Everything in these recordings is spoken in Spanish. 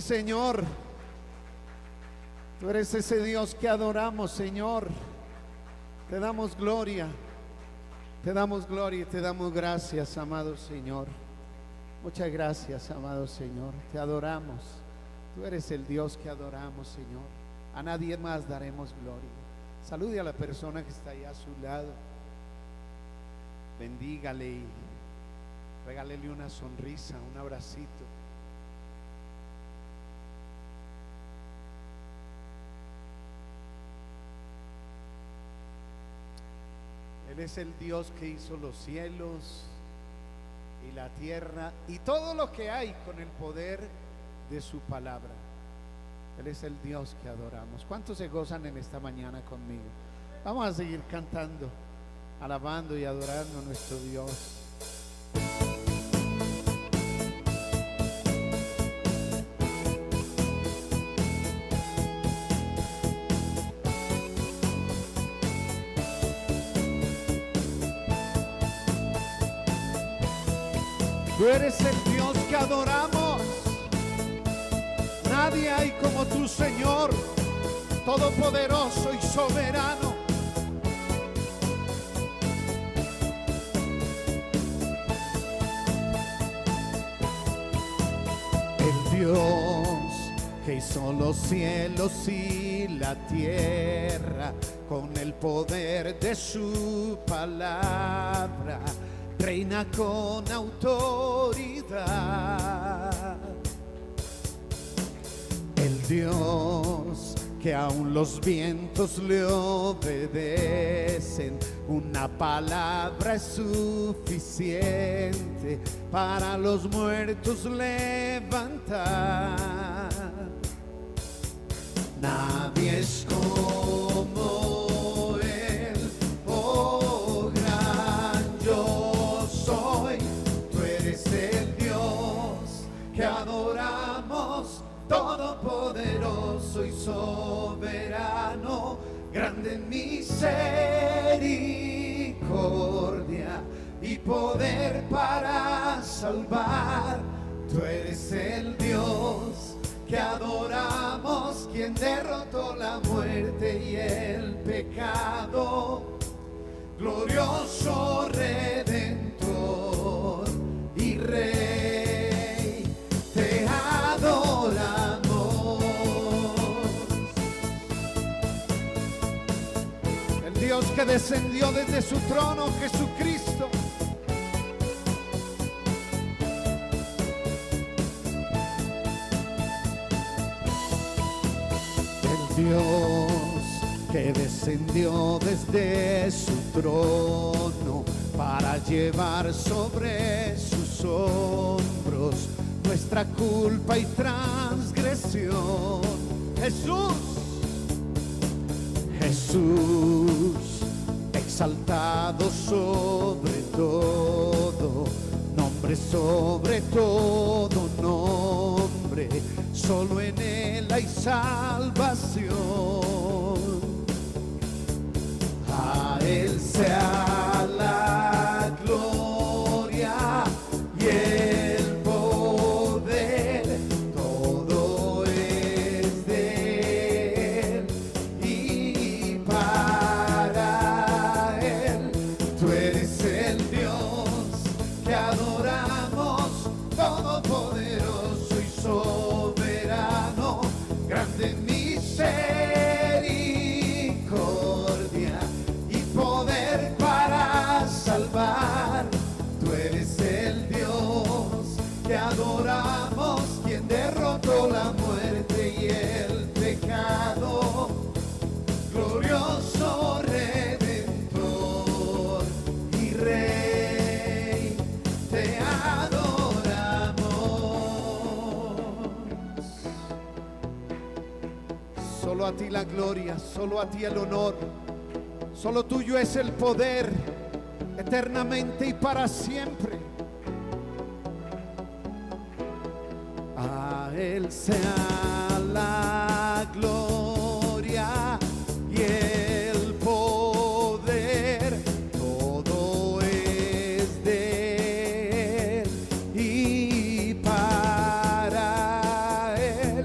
Sí, Señor. Tú eres ese Dios que adoramos, Señor. Te damos gloria. Te damos gloria y te damos gracias, amado Señor. Muchas gracias, amado Señor. Te adoramos. Tú eres el Dios que adoramos, Señor. A nadie más daremos gloria. Salude a la persona que está ahí a su lado. Bendígale y regálele una sonrisa, un abracito. Él es el Dios que hizo los cielos y la tierra y todo lo que hay con el poder de su palabra. Él es el Dios que adoramos. ¿Cuántos se gozan en esta mañana conmigo? Vamos a seguir cantando, alabando y adorando a nuestro Dios. Tú eres el Dios que adoramos. Nadie hay como tú, Señor, todopoderoso y soberano. El Dios que hizo los cielos y la tierra con el poder de su palabra. Reina con autoridad. El Dios que aún los vientos le obedecen. Una palabra es suficiente para los muertos levantar. Nadie es como Él, oh gran yo soy. Tú eres el Dios que adoramos, todopoderoso y soberano, grande en misericordia y poder para salvar. Tú eres el Dios que adoramos, quien derrotó la muerte y el pecado, glorioso Redentor y Rey, te adoramos. El Dios que descendió desde su trono, Jesucristo. Dios que descendió desde su trono para llevar sobre sus hombros nuestra culpa y transgresión. Jesús, Jesús, exaltado sobre todo nombre, sobre todo nombre, solo en Él hay salvación. A Él sea la gloria y el poder, todo es de Él y para Él. Tú eres el Dios que adoramos, todopoderoso y soberano, grande en misericordia y poder para salvar. Tú eres el Dios que adoramos, quien derrotó la muerte y el pecado, glorioso Redentor y Rey, te adoramos. Solo a ti la gloria, solo a ti el honor, solo tuyo es el poder, eternamente y para siempre. A Él sea la gloria y el poder, todo es de Él y para Él.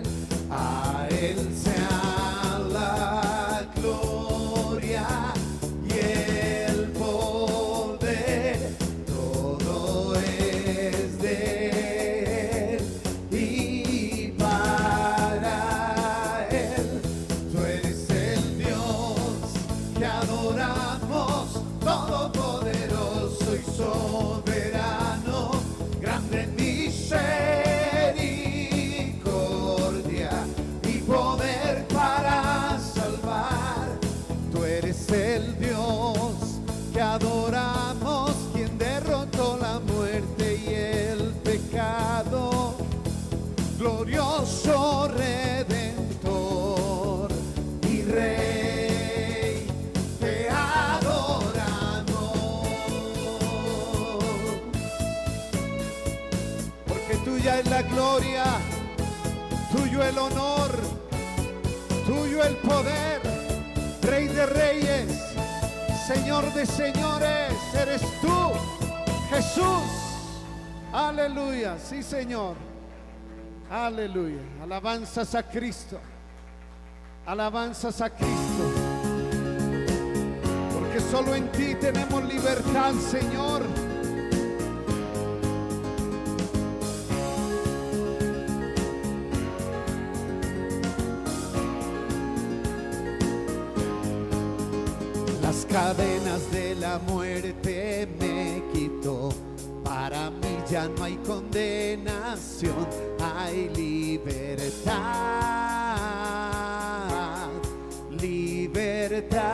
Él sea la gloria y el poder, todo es de Él y para Él. Tú eres el Dios que adoramos, todopoderoso y soberano, grande en misericordia y poder para salvar. Tú eres el Dios que adoramos, quien derrotó la muerte y el pecado, glorioso Redentor y Rey, te adoramos, porque tuya es la gloria, tuyo el honor, tuyo el poder, Rey de reyes, Señor de señores, eres tú, Jesús. Aleluya, sí, Señor. Aleluya, alabanzas a Cristo, alabanzas a Cristo, porque solo en ti tenemos libertad, Señor. Las cadenas de la muerte me quitó, para mí ya no hay condenación, hay libertad, libertad.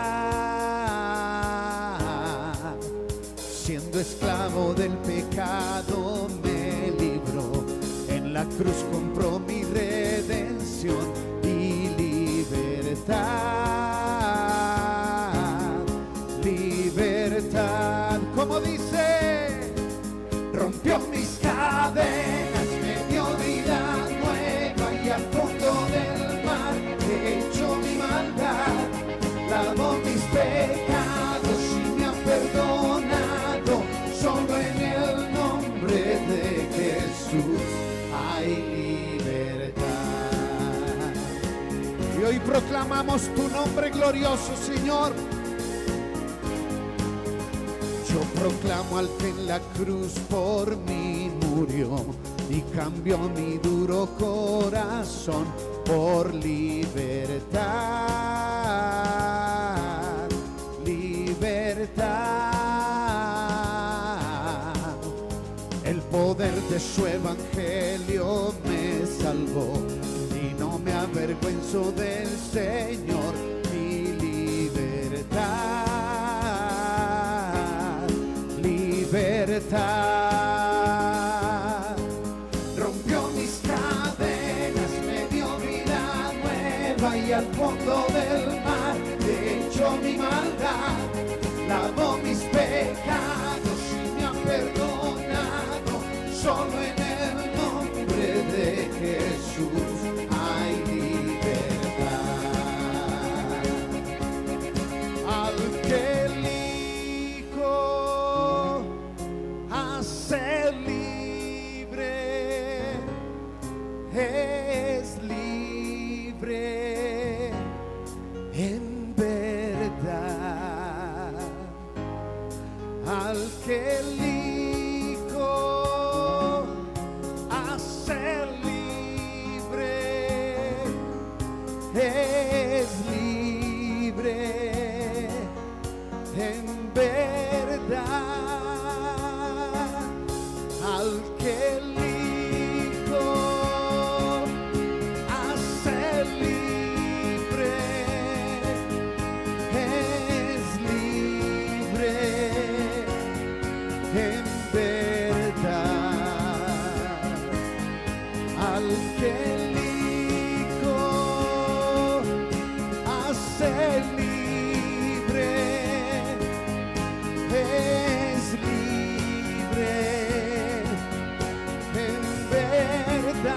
Siendo esclavo del pecado me libró, en la cruz compró mi redención y libertad, libertad. Como dice, rompió mis cadenas, me dio vida nueva y al fondo del mar echó mi maldad, lavó mis pecados y me ha perdonado. Solo en el nombre de Jesús hay libertad. Y hoy proclamamos tu nombre glorioso, Señor. Yo proclamo al que en la cruz por mí murió y cambió mi duro corazón por libertad, libertad. El poder de su evangelio me salvó y no me avergüenzo del Señor, mi libertad, libertad. Rompió mis cadenas, me dio vida nueva y al fondo del mar echó mi maldad, lavó mis pecados y me ha perdonado. Solo en el nombre de Jesús hay libertad. Al que el Hijo hace libre, es libre en verdad. Al que el Hijo hace libre, es libre en verdad. Al que el Hijo hace libre, es libre en verdad. Al que el Hijo hace libre, es libre en verdad.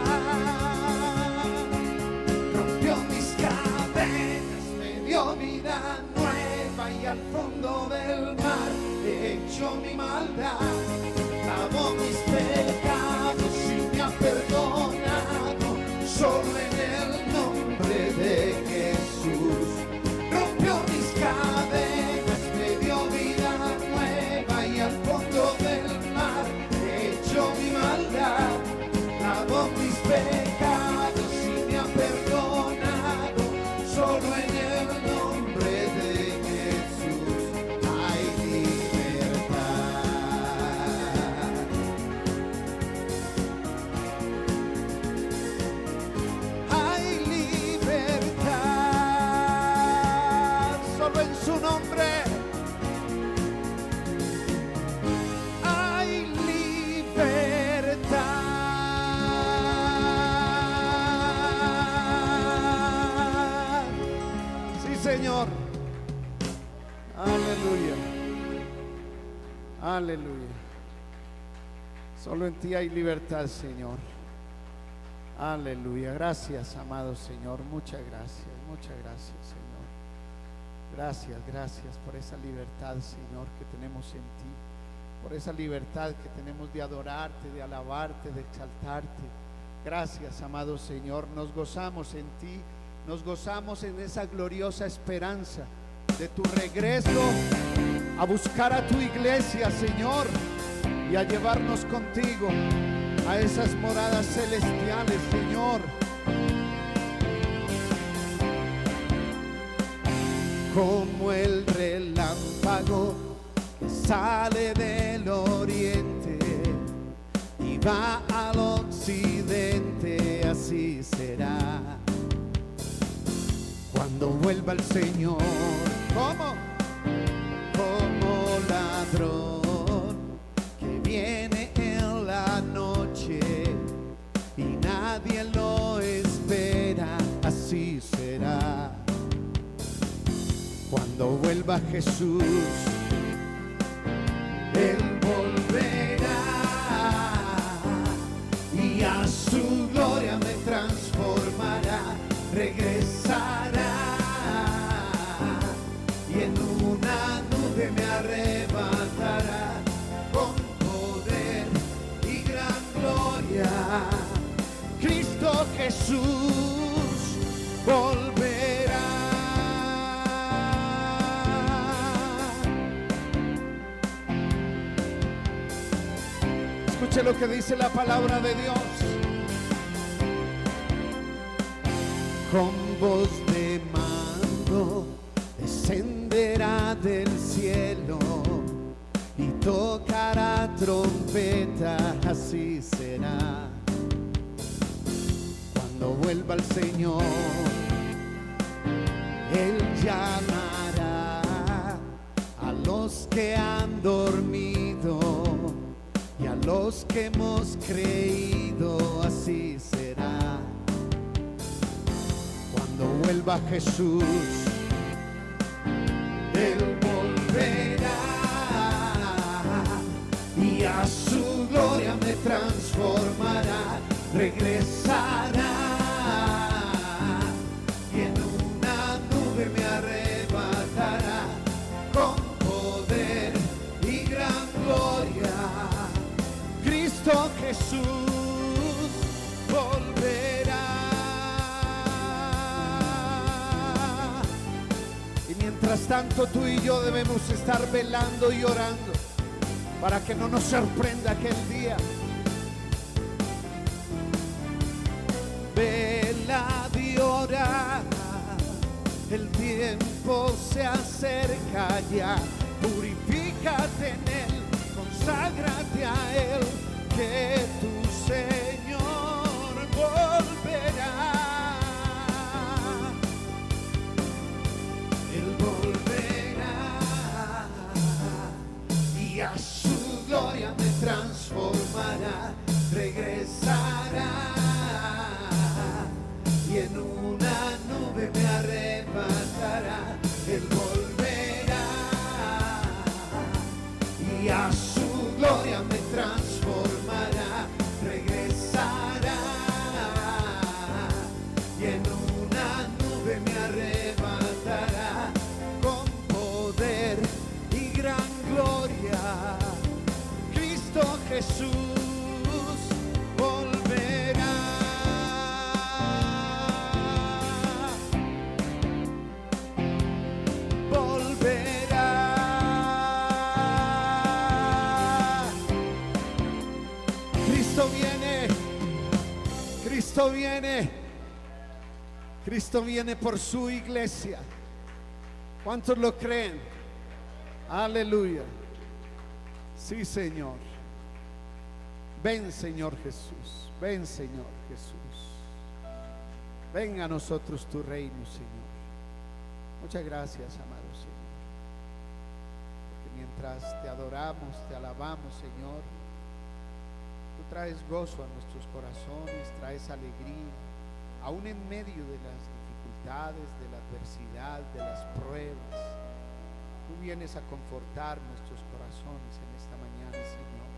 Rompió mis cadenas, me dio vida nueva y al fondo del mar echó mi maldad, lavó mis pecados y me ha perdonado. Solo en el nombre Señor. Aleluya. Aleluya. Solo en ti hay libertad, Señor. Aleluya. Gracias, amado Señor. Muchas gracias, Señor. Gracias por esa libertad, Señor, que tenemos en ti. Por esa libertad que tenemos de adorarte, de alabarte, de exaltarte. Gracias, amado Señor. Nos gozamos en ti. Nos gozamos en esa gloriosa esperanza de tu regreso a buscar a tu iglesia, Señor, y a llevarnos contigo a esas moradas celestiales, Señor. Como el relámpago que sale del oriente y va al occidente, así será cuando vuelva el Señor. ¿Cómo? Como ladrón que viene en la noche y nadie lo espera, así será cuando vuelva Jesús. Él volverá y a su gloria me transformará, regresará y en una nube me arrebatará con poder y gran gloria. Cristo Jesús volverá. Escuche lo que dice la palabra de Dios. Con voz de mando descenderá del cielo y tocará trompeta, así será cuando vuelva el Señor. Él llamará a los que han dormido y a los que hemos creído, así será cuando vuelva Jesús. Él volverá y a su gloria me transformará, regresará y en una nube me arrebatará con poder y gran gloria. Cristo Jesús volverá. Y mientras tanto tú y yo debemos estar velando y orando para que no nos sorprenda aquel día. Vela y ora, el tiempo se acerca ya. Purifícate en Él, conságrate a Él, que tu Señor volverá. Él volverá y a su gloria me transformará, regresará y en una nube me arrebatará. Él volverá y a su gloria me transformará, regresará y en una nube me arrebatará con poder y gran gloria. Cristo Jesús volverá. Cristo viene, Cristo viene por su iglesia. ¿Cuántos lo creen? Aleluya. Sí, Señor. Ven, Señor Jesús. Ven, Señor Jesús. Ven a nosotros tu reino, Señor. Muchas gracias, amado Señor, porque mientras te adoramos, te alabamos, Señor, tú traes gozo a nuestros corazones, traes alegría, aún en medio de las dificultades, de la adversidad, de las pruebas, tú vienes a confortar nuestros corazones en esta mañana, Señor,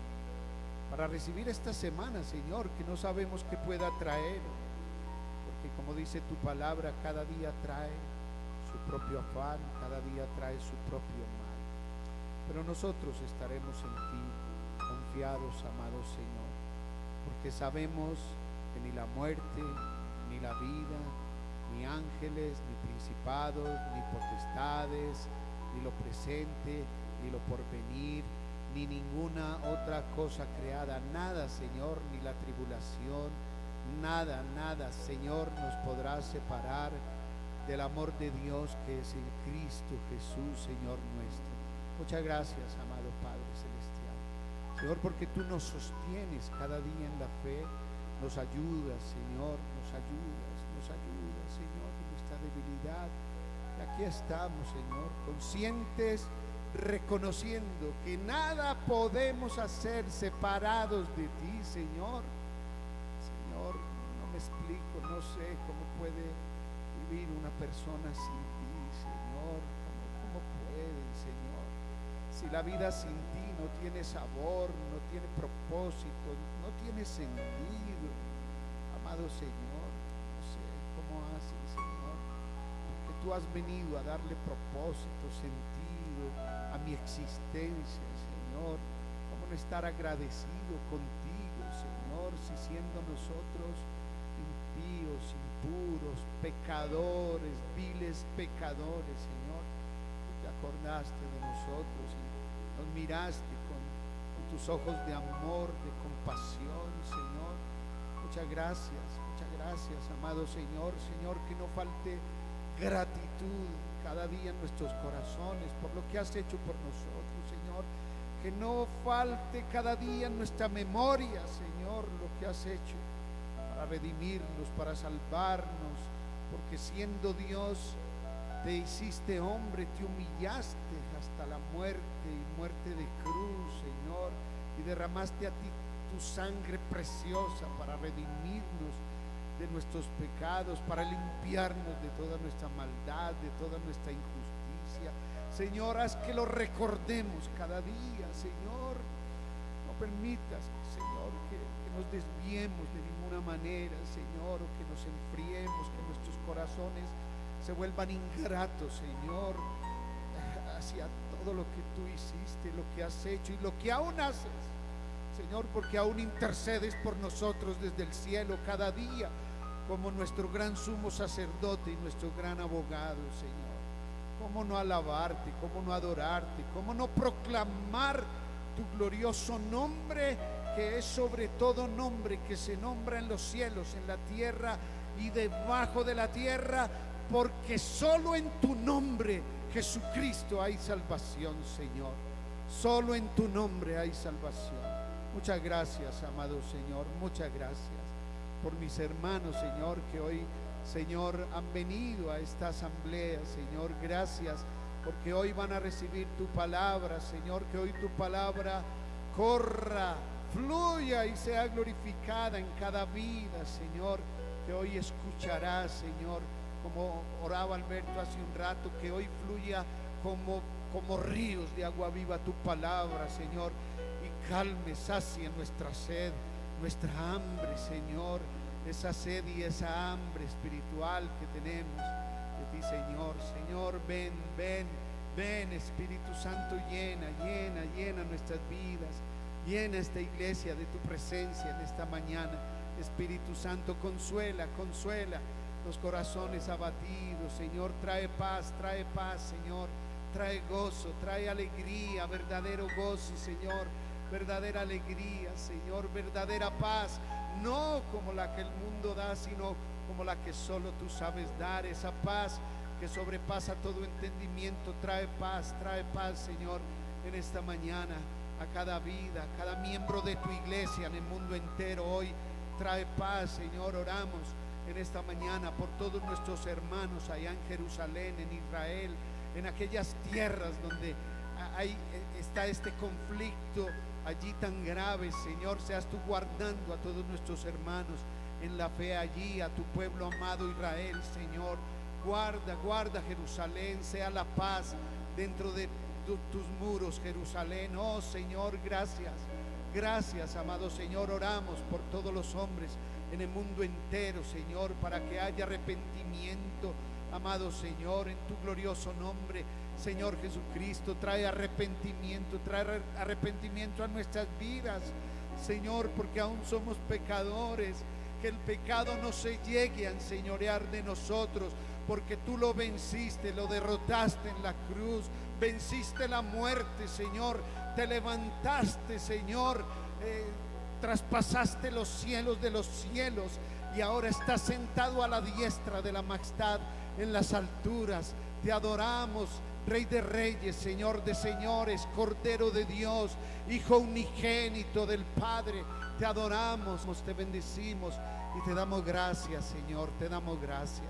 para recibir esta semana, Señor, que no sabemos qué pueda traer, porque como dice tu palabra, cada día trae su propio afán, cada día trae su propio mal, pero nosotros estaremos en ti, confiados, amado Señor, porque sabemos que ni la muerte, ni la vida, ni ángeles, ni principados, ni potestades, ni lo presente, ni lo porvenir, ni ninguna otra cosa creada, nada, Señor, ni la tribulación, nada, nada, Señor, nos podrá separar del amor de Dios que es en Cristo Jesús, Señor nuestro. Muchas gracias, amado Padre Celestial, Señor, porque tú nos sostienes cada día en la fe, nos ayudas, Señor, nos ayudas, Señor, en nuestra debilidad. Y aquí estamos, Señor, conscientes, reconociendo que nada podemos hacer separados de ti, Señor. Señor, no me explico, no sé cómo puede vivir una persona sin ti, Señor. ¿Cómo puede, Señor? Si la vida sin ti no tiene sabor, no tiene propósito, no tiene sentido, amado Señor, no sé cómo haces, Señor, porque tú has venido a darle propósito, sentido a mi existencia, Señor. ¿Cómo no estar agradecido contigo, Señor, si siendo nosotros impíos, impuros, pecadores, viles pecadores, Señor, tú te acordaste de nosotros y nos miraste con tus ojos de amor, de compasión, Señor. Muchas gracias, amado Señor. Señor, que no falte gratitud cada día en nuestros corazones por lo que has hecho por nosotros, Señor. Que no falte cada día en nuestra memoria, Señor, lo que has hecho para redimirnos, para salvarnos, porque siendo Dios te hiciste hombre, te humillaste hasta la muerte y muerte de cruz, Señor, y derramaste a ti tu sangre preciosa para redimirnos de nuestros pecados, para limpiarnos de toda nuestra maldad, de toda nuestra injusticia. Señor, haz que lo recordemos cada día, Señor. No permitas, Señor, que nos desviemos de ninguna manera, Señor, o que nos enfriemos, que nuestros corazones se vuelvan ingratos, Señor, hacia todo lo que tú hiciste, lo que has hecho y lo que aún haces, Señor, porque aún intercedes por nosotros desde el cielo cada día como nuestro gran sumo sacerdote y nuestro gran abogado, Señor. ¿Cómo no alabarte? ¿Cómo no adorarte? ¿Cómo no proclamar tu glorioso nombre, que es sobre todo nombre, que se nombra en los cielos, en la tierra y debajo de la tierra? Porque solo en tu nombre, Jesucristo, hay salvación, Señor. Solo en tu nombre hay salvación. Muchas gracias, amado Señor. Muchas gracias por mis hermanos, Señor, que hoy, Señor, han venido a esta asamblea, Señor. Gracias porque hoy van a recibir tu palabra, Señor. Que hoy tu palabra corra, fluya y sea glorificada en cada vida, Señor. Que hoy escucharás, Señor, como oraba Alberto hace un rato, que hoy fluya como ríos de agua viva tu palabra, Señor, y calme, sacie nuestra sed, nuestra hambre, Señor, esa sed y esa hambre espiritual que tenemos de ti, Señor. Señor, ven, Espíritu Santo, llena nuestras vidas, llena esta iglesia de tu presencia en esta mañana. Espíritu Santo, consuela los corazones abatidos, Señor. Trae paz, Señor. Trae gozo, trae alegría, verdadero gozo, Señor. Verdadera alegría, Señor. Verdadera paz, no como la que el mundo da, sino como la que solo tú sabes dar. Esa paz que sobrepasa todo entendimiento. Trae paz, Señor, en esta mañana a cada vida, a cada miembro de tu iglesia en el mundo entero. Hoy trae paz, Señor. Oramos en esta mañana por todos nuestros hermanos allá en Jerusalén, en Israel, en aquellas tierras donde está este conflicto allí tan grave. Señor, seas tú guardando a todos nuestros hermanos en la fe allí a tu pueblo amado Israel, Señor. Guarda, guarda Jerusalén, sea la paz dentro de tus muros, Jerusalén. Oh Señor, gracias. Gracias, amado Señor. Oramos por todos los hombres en el mundo entero, Señor, para que haya arrepentimiento, amado Señor, en tu glorioso nombre, Señor Jesucristo. Trae arrepentimiento a nuestras vidas, Señor, porque aún somos pecadores. Que el pecado no se llegue a enseñorear de nosotros, porque tú lo venciste, lo derrotaste en la cruz, venciste la muerte, Señor, te levantaste, Señor, traspasaste los cielos de los cielos y ahora estás sentado a la diestra de la majestad en las alturas. Te adoramos, Rey de reyes, Señor de señores, Cordero de Dios, Hijo unigénito del Padre. Te adoramos, te bendecimos y te damos gracias, Señor. Te damos gracias.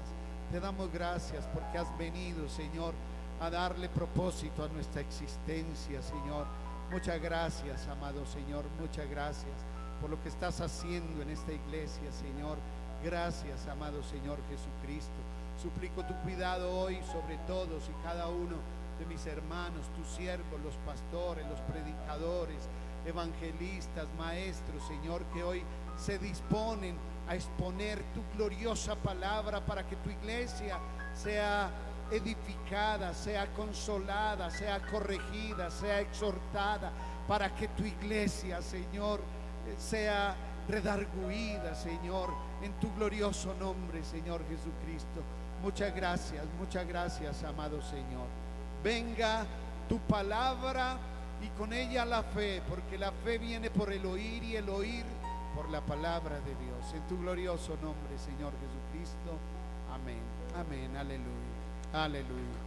Te damos gracias porque has venido, Señor, a darle propósito a nuestra existencia, Señor. Muchas gracias, amado Señor. Muchas gracias por lo que estás haciendo en esta iglesia, Señor. Gracias, amado Señor Jesucristo. Suplico tu cuidado hoy sobre todos y cada uno de mis hermanos, tus siervos, los pastores, los predicadores, evangelistas, maestros, Señor, que hoy se disponen a exponer tu gloriosa palabra para que tu iglesia sea edificada, sea consolada, sea corregida, sea exhortada, para que tu iglesia, Señor, sea redarguida, Señor, en tu glorioso nombre, Señor Jesucristo. Muchas gracias, amado Señor. Venga tu palabra y con ella la fe, porque la fe viene por el oír y el oír por la palabra de Dios. En tu glorioso nombre, Señor Jesucristo. Amén. Amén. Aleluya. Aleluya.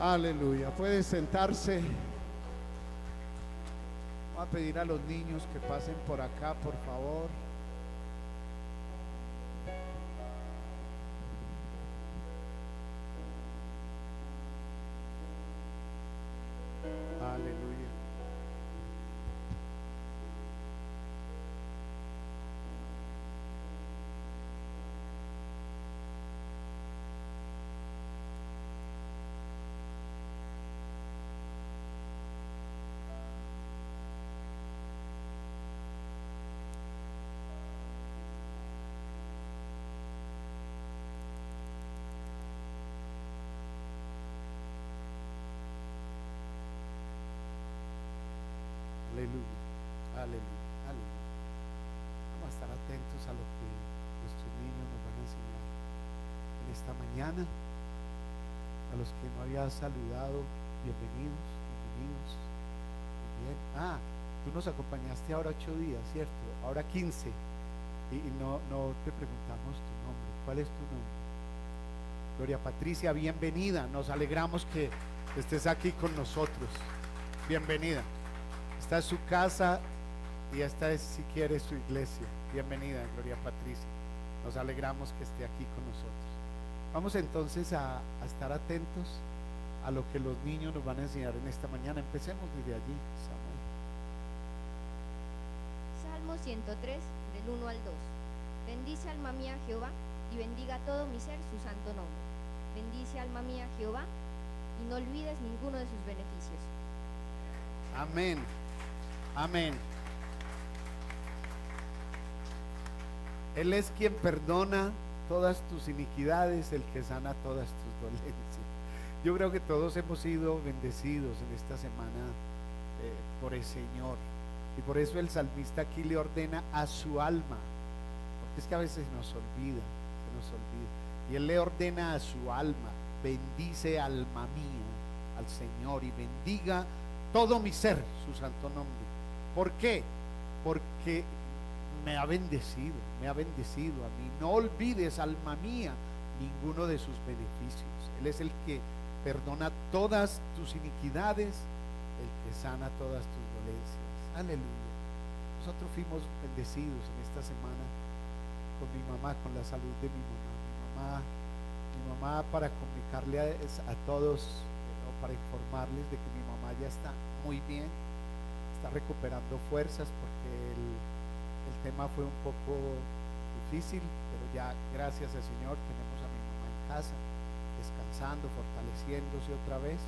Aleluya. Puede sentarse. Voy a pedir a los niños que pasen por acá, por favor. Aleluya. Aleluya, aleluya, aleluya. Vamos a estar atentos a lo que nuestros niños nos van a enseñar en esta mañana. A los que no había saludado, bienvenidos, bienvenidos. Muy bien. Tú nos acompañaste ahora 8 días, ¿cierto? Ahora 15. Y no te preguntamos tu nombre. ¿Cuál es tu nombre? Gloria Patricia, bienvenida. Nos alegramos que estés aquí con nosotros. Bienvenida. Esta es su casa y esta es, si quieres, su iglesia. Bienvenida, Gloria Patricia. Nos alegramos que esté aquí con nosotros. Vamos entonces a estar atentos a lo que los niños nos van a enseñar en esta mañana. Empecemos desde allí, Samuel. Salmo 103, del 1 al 2. Bendice alma mía Jehová, y bendiga todo mi ser su santo nombre. Bendice alma mía Jehová, y no olvides ninguno de sus beneficios. Amén. Amén. Él es quien perdona todas tus iniquidades, el que sana todas tus dolencias. Yo creo que todos hemos sido bendecidos en esta semana por el Señor, y por eso el salmista aquí le ordena a su alma, porque es que a veces se nos olvida, y él le ordena a su alma: bendice alma mía al Señor y bendiga todo mi ser su santo nombre. ¿Por qué? Porque me ha bendecido a mí. No olvides, alma mía, ninguno de sus beneficios. Él es el que perdona todas tus iniquidades, el que sana todas tus dolencias. Aleluya. Nosotros fuimos bendecidos en esta semana con mi mamá, con la salud de mi mamá, para comunicarle a todos, para informarles de que mi mamá ya está muy bien, está recuperando fuerzas, porque el tema fue un poco difícil, pero ya gracias al Señor tenemos a mi mamá en casa, descansando, fortaleciéndose otra vez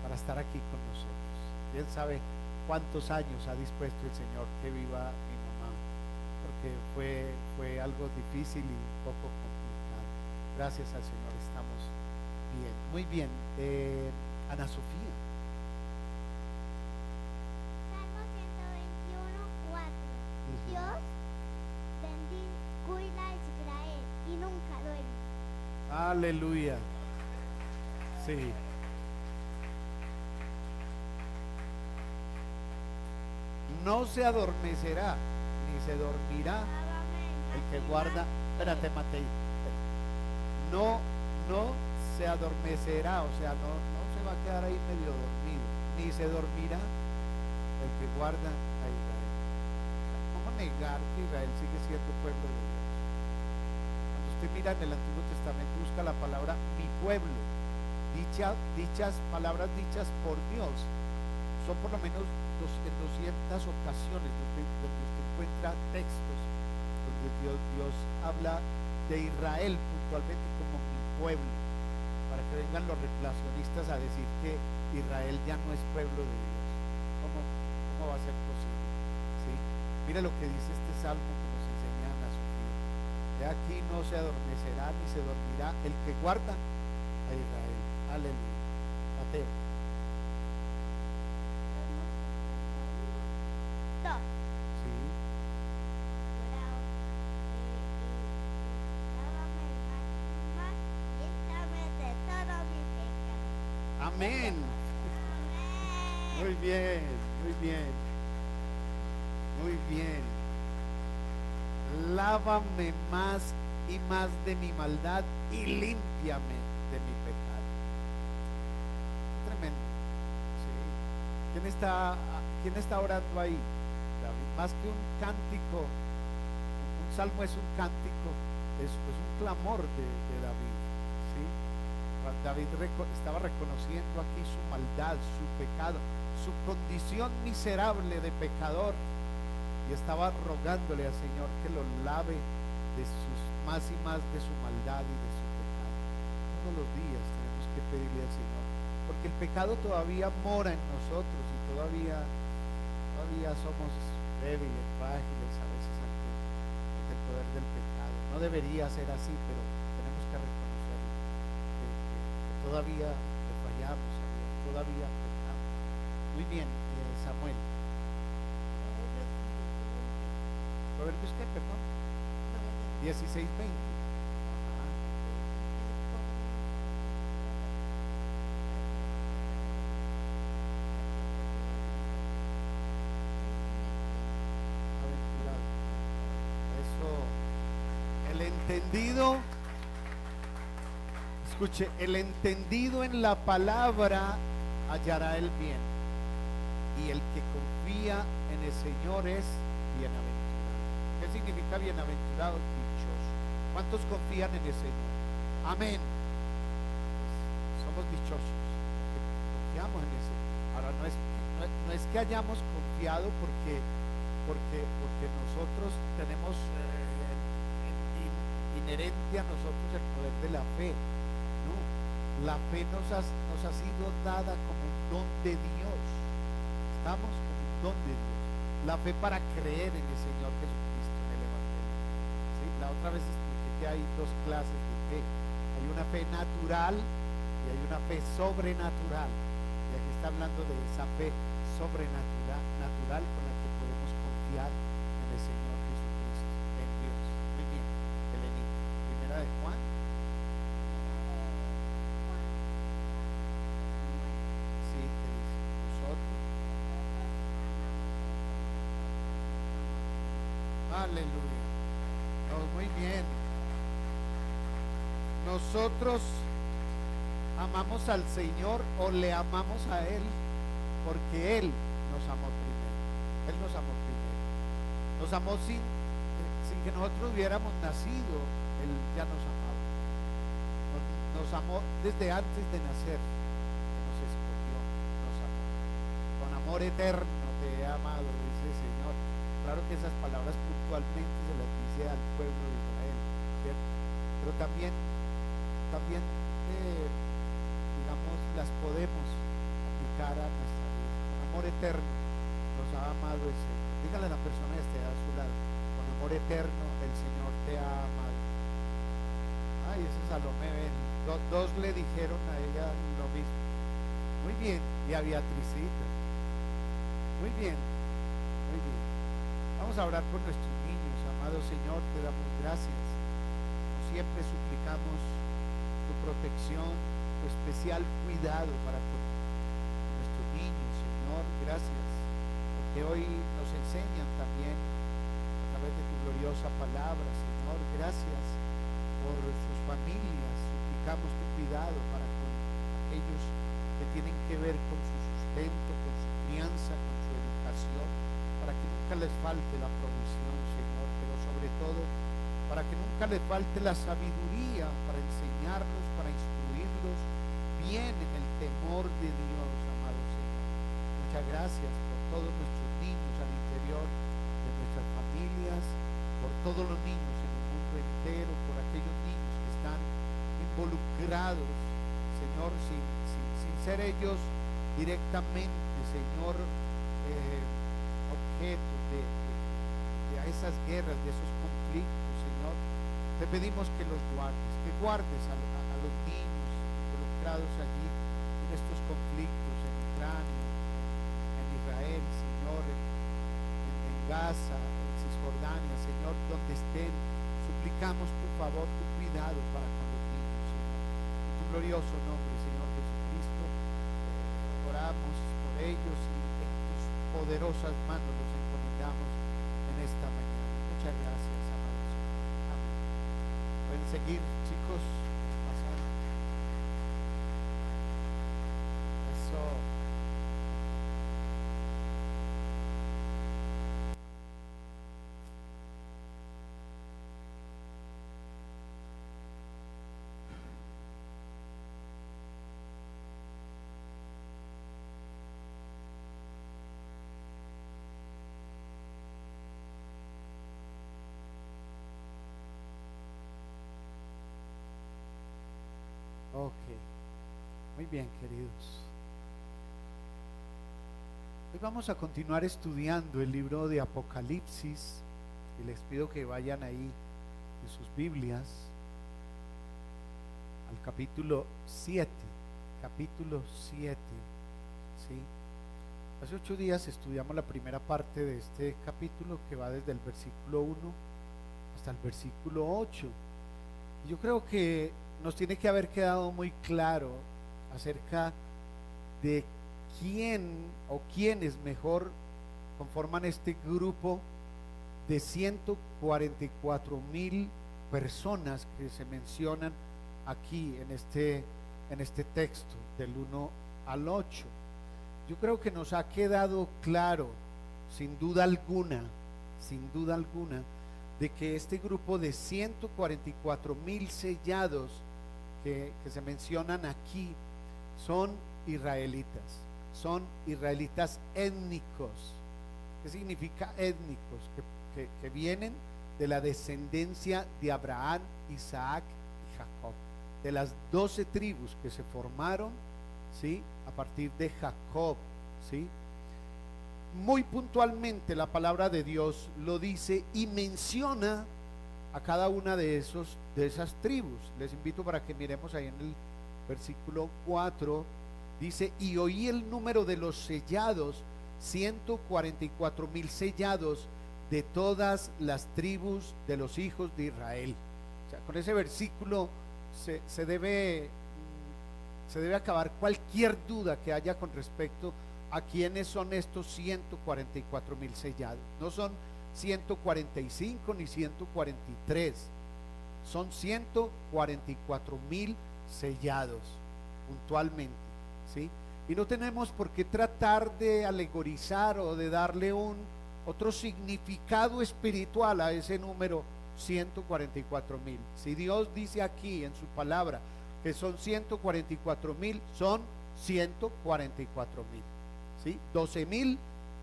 para estar aquí con nosotros. Él sabe cuántos años ha dispuesto el Señor que viva mi mamá, porque fue algo difícil y un poco complicado. Gracias al Señor estamos bien, muy bien. Ana Sofía. Salmo 121:4. Dios cuida a Israel y nunca duerme. Aleluya. Sí. No se adormecerá ni se dormirá el que guarda. Espérate, Matei. No se adormecerá, o sea, no se va a quedar ahí medio dormido, ni se dormirá el que guarda a Israel. ¿Cómo negar que Israel sigue siendo pueblo de Dios? Cuando usted mira en el Antiguo Testamento, busca la palabra mi pueblo, dichas palabras dichas por Dios, son por lo menos en 200 ocasiones donde usted encuentra textos donde Dios habla de Israel puntualmente como mi pueblo, para que vengan los relacionistas a decir que Israel ya no es pueblo de Dios. ¿Cómo va a ser posible? ¿Sí? Mire lo que dice este salmo que nos enseña Ana Sofía. De aquí no se adormecerá ni se dormirá el que guarda a Israel. Aleluya. Mateo. Sí. Amén. Muy bien, muy bien. Muy bien. Lávame más y más de mi maldad y límpiame de mi pecado. Tremendo. Sí. ¿Quién está orando ahí? David. Más que un cántico, un salmo es un cántico, es un clamor de David. ¿Sí? David estaba reconociendo aquí su maldad, su pecado, su condición miserable de pecador, y estaba rogándole al Señor que lo lave de sus más y más de su maldad y de su pecado. Todos los días tenemos que pedirle al Señor, porque el pecado todavía mora en nosotros y todavía somos débiles, frágiles a veces ante el poder del pecado. No debería ser así, pero tenemos que reconocerlo, que todavía le fallamos a Dios, todavía pecamos. Muy bien, Samuel. Proverbios qué, perdón. 16:20. Escuche, el entendido en la palabra hallará el bien, y el que confía en el Señor es bienaventurado. ¿Qué significa bienaventurado? Dichoso. ¿Cuántos confían en el Señor? Amén. Pues somos dichosos, confiamos en el Señor. Ahora no es que hayamos confiado porque nosotros tenemos inherente a nosotros el poder de la fe. No, la fe nos ha sido dada como un don de Dios. Estamos como un don de Dios. La fe para creer en el Señor Jesucristo, en el Evangelio. ¿Sí? La otra vez expliqué que hay dos clases de fe. Hay una fe natural y hay una fe sobrenatural. Y aquí está hablando de esa fe sobrenatural con la que podemos confiar en el Señor Jesucristo, en Dios. Muy bien, Elenita. Primera de Juan. Sí, que dice, nosotros. Aleluya. No, muy bien. Nosotros amamos al Señor o le amamos a Él porque Él nos amó primero. Él nos amó primero. Nos amó sin que nosotros hubiéramos nacido. Él ya nos amaba. Nos amó desde antes de nacer. Nos escogió, nos amó. Con amor eterno te he amado, dice el Señor. Claro que esas palabras puntualmente se las dice al pueblo de Israel, ¿cierto? Pero también digamos, las podemos aplicar a nuestra vida. Con amor eterno nos ha amado el Señor. Dígale a la persona que esté a su lado: con amor eterno el Señor te ha amado. Ay, ese Salomé, ven. Dos le dijeron a ella lo mismo. Muy bien. Y a Beatricita. Muy bien, muy bien. Vamos a orar por nuestros niños. Amado Señor, te damos gracias. Como siempre suplicamos tu protección, tu especial cuidado para con nuestros niños, Señor. Gracias, porque hoy nos enseñan también a través de tu gloriosa palabra, Señor. Gracias por sus familias. Suplicamos tu cuidado para con aquellos que tienen que ver con su sustento, con su crianza, con su educación, para que nunca les falte la provisión, Señor, pero sobre todo para que nunca les falte la sabiduría para enseñarlos, para instruirlos bien en el temor de Dios, amado Señor. Muchas gracias por todos nuestros niños al interior de nuestras familias, por todos los niños en el mundo entero, por aquellos niños que están involucrados, Señor, sin ser ellos directamente, Señor, objetos de esas guerras, de esos conflictos, Señor. Te pedimos que los guardes, a los niños involucrados allí en estos conflictos, en Ucrania, en Israel, Señor, en Gaza, en Cisjordania, Señor, donde estén. Suplicamos tu favor, tu cuidado para con los niños, Señor. En tu glorioso nombre, Señor Jesucristo, oramos por ellos y en tus poderosas manos los encomendamos en esta mañana. Muchas gracias, amados. Amén. Pueden seguir, chicos, pasando. Eso. Ok, muy bien, queridos. Hoy vamos a continuar estudiando el libro de Apocalipsis y les pido que vayan ahí en sus Biblias al capítulo 7, ¿sí? Hace 8 días estudiamos la primera parte de este capítulo, que va desde el versículo 1 hasta el versículo 8. Y yo creo que nos tiene que haber quedado muy claro acerca de quién o quiénes mejor conforman este grupo de 144,000 personas que se mencionan aquí en este texto del 1 al 8. Yo creo que nos ha quedado claro, sin duda alguna, de que este grupo de 144,000 sellados que se mencionan aquí son israelitas étnicos. ¿Qué significa étnicos? Que vienen de la descendencia de Abraham, Isaac y Jacob, de las 12 tribus que se formaron, ¿sí?, a partir de Jacob, ¿sí? Muy puntualmente la palabra de Dios lo dice y menciona a cada una de esas tribus. Les invito para que miremos ahí en el versículo 4. Dice: y oí el número de los sellados, 144,000 sellados de todas las tribus de los hijos de Israel. O sea, con ese versículo se debe acabar cualquier duda que haya con respecto a quiénes son estos 144,000 sellados. No son 145 ni 143, son 144,000 sellados puntualmente, ¿sí? Y no tenemos por qué tratar de alegorizar o de darle otro significado espiritual a ese número 144,000. Si Dios dice aquí en su palabra que son 144,000, son 144,000, ¿sí? 12,000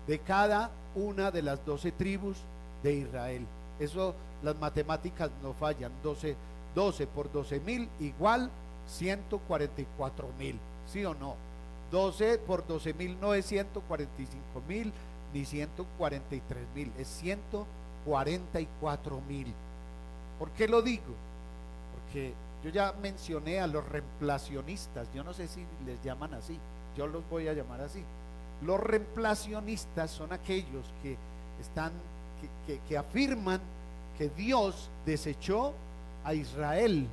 de cada una de las 12 tribus de Israel. Eso, las matemáticas no fallan. 12 por 12.000 igual 144.000, ¿sí o no? 12 por 12.000 no es 145.000 ni 143.000, es 144.000. ¿Por qué lo digo? Porque yo ya mencioné a los reemplacionistas, yo no sé si les llaman así, yo los voy a llamar así. Los reemplacionistas son aquellos que están, que afirman que Dios desechó a Israel,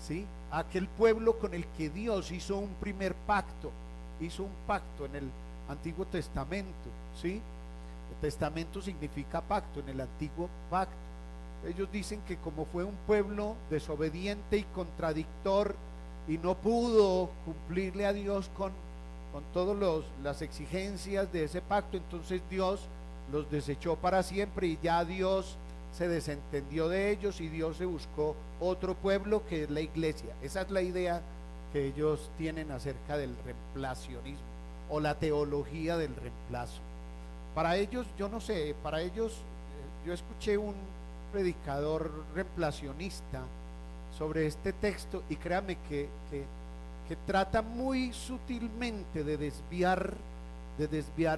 ¿sí? A aquel pueblo con el que Dios hizo un primer pacto, hizo un pacto en el Antiguo Testamento, ¿sí? El testamento significa pacto, en el antiguo pacto. Ellos dicen que como fue un pueblo desobediente y contradictor y no pudo cumplirle a Dios con todas las exigencias de ese pacto, entonces Dios los desechó para siempre y ya Dios se desentendió de ellos y Dios se buscó otro pueblo que es la iglesia. Esa es la idea que ellos tienen acerca del reemplacionismo o la teología del reemplazo. Para ellos, yo no sé, para ellos, yo escuché un predicador reemplacionista sobre este texto y créame que trata muy sutilmente de desviar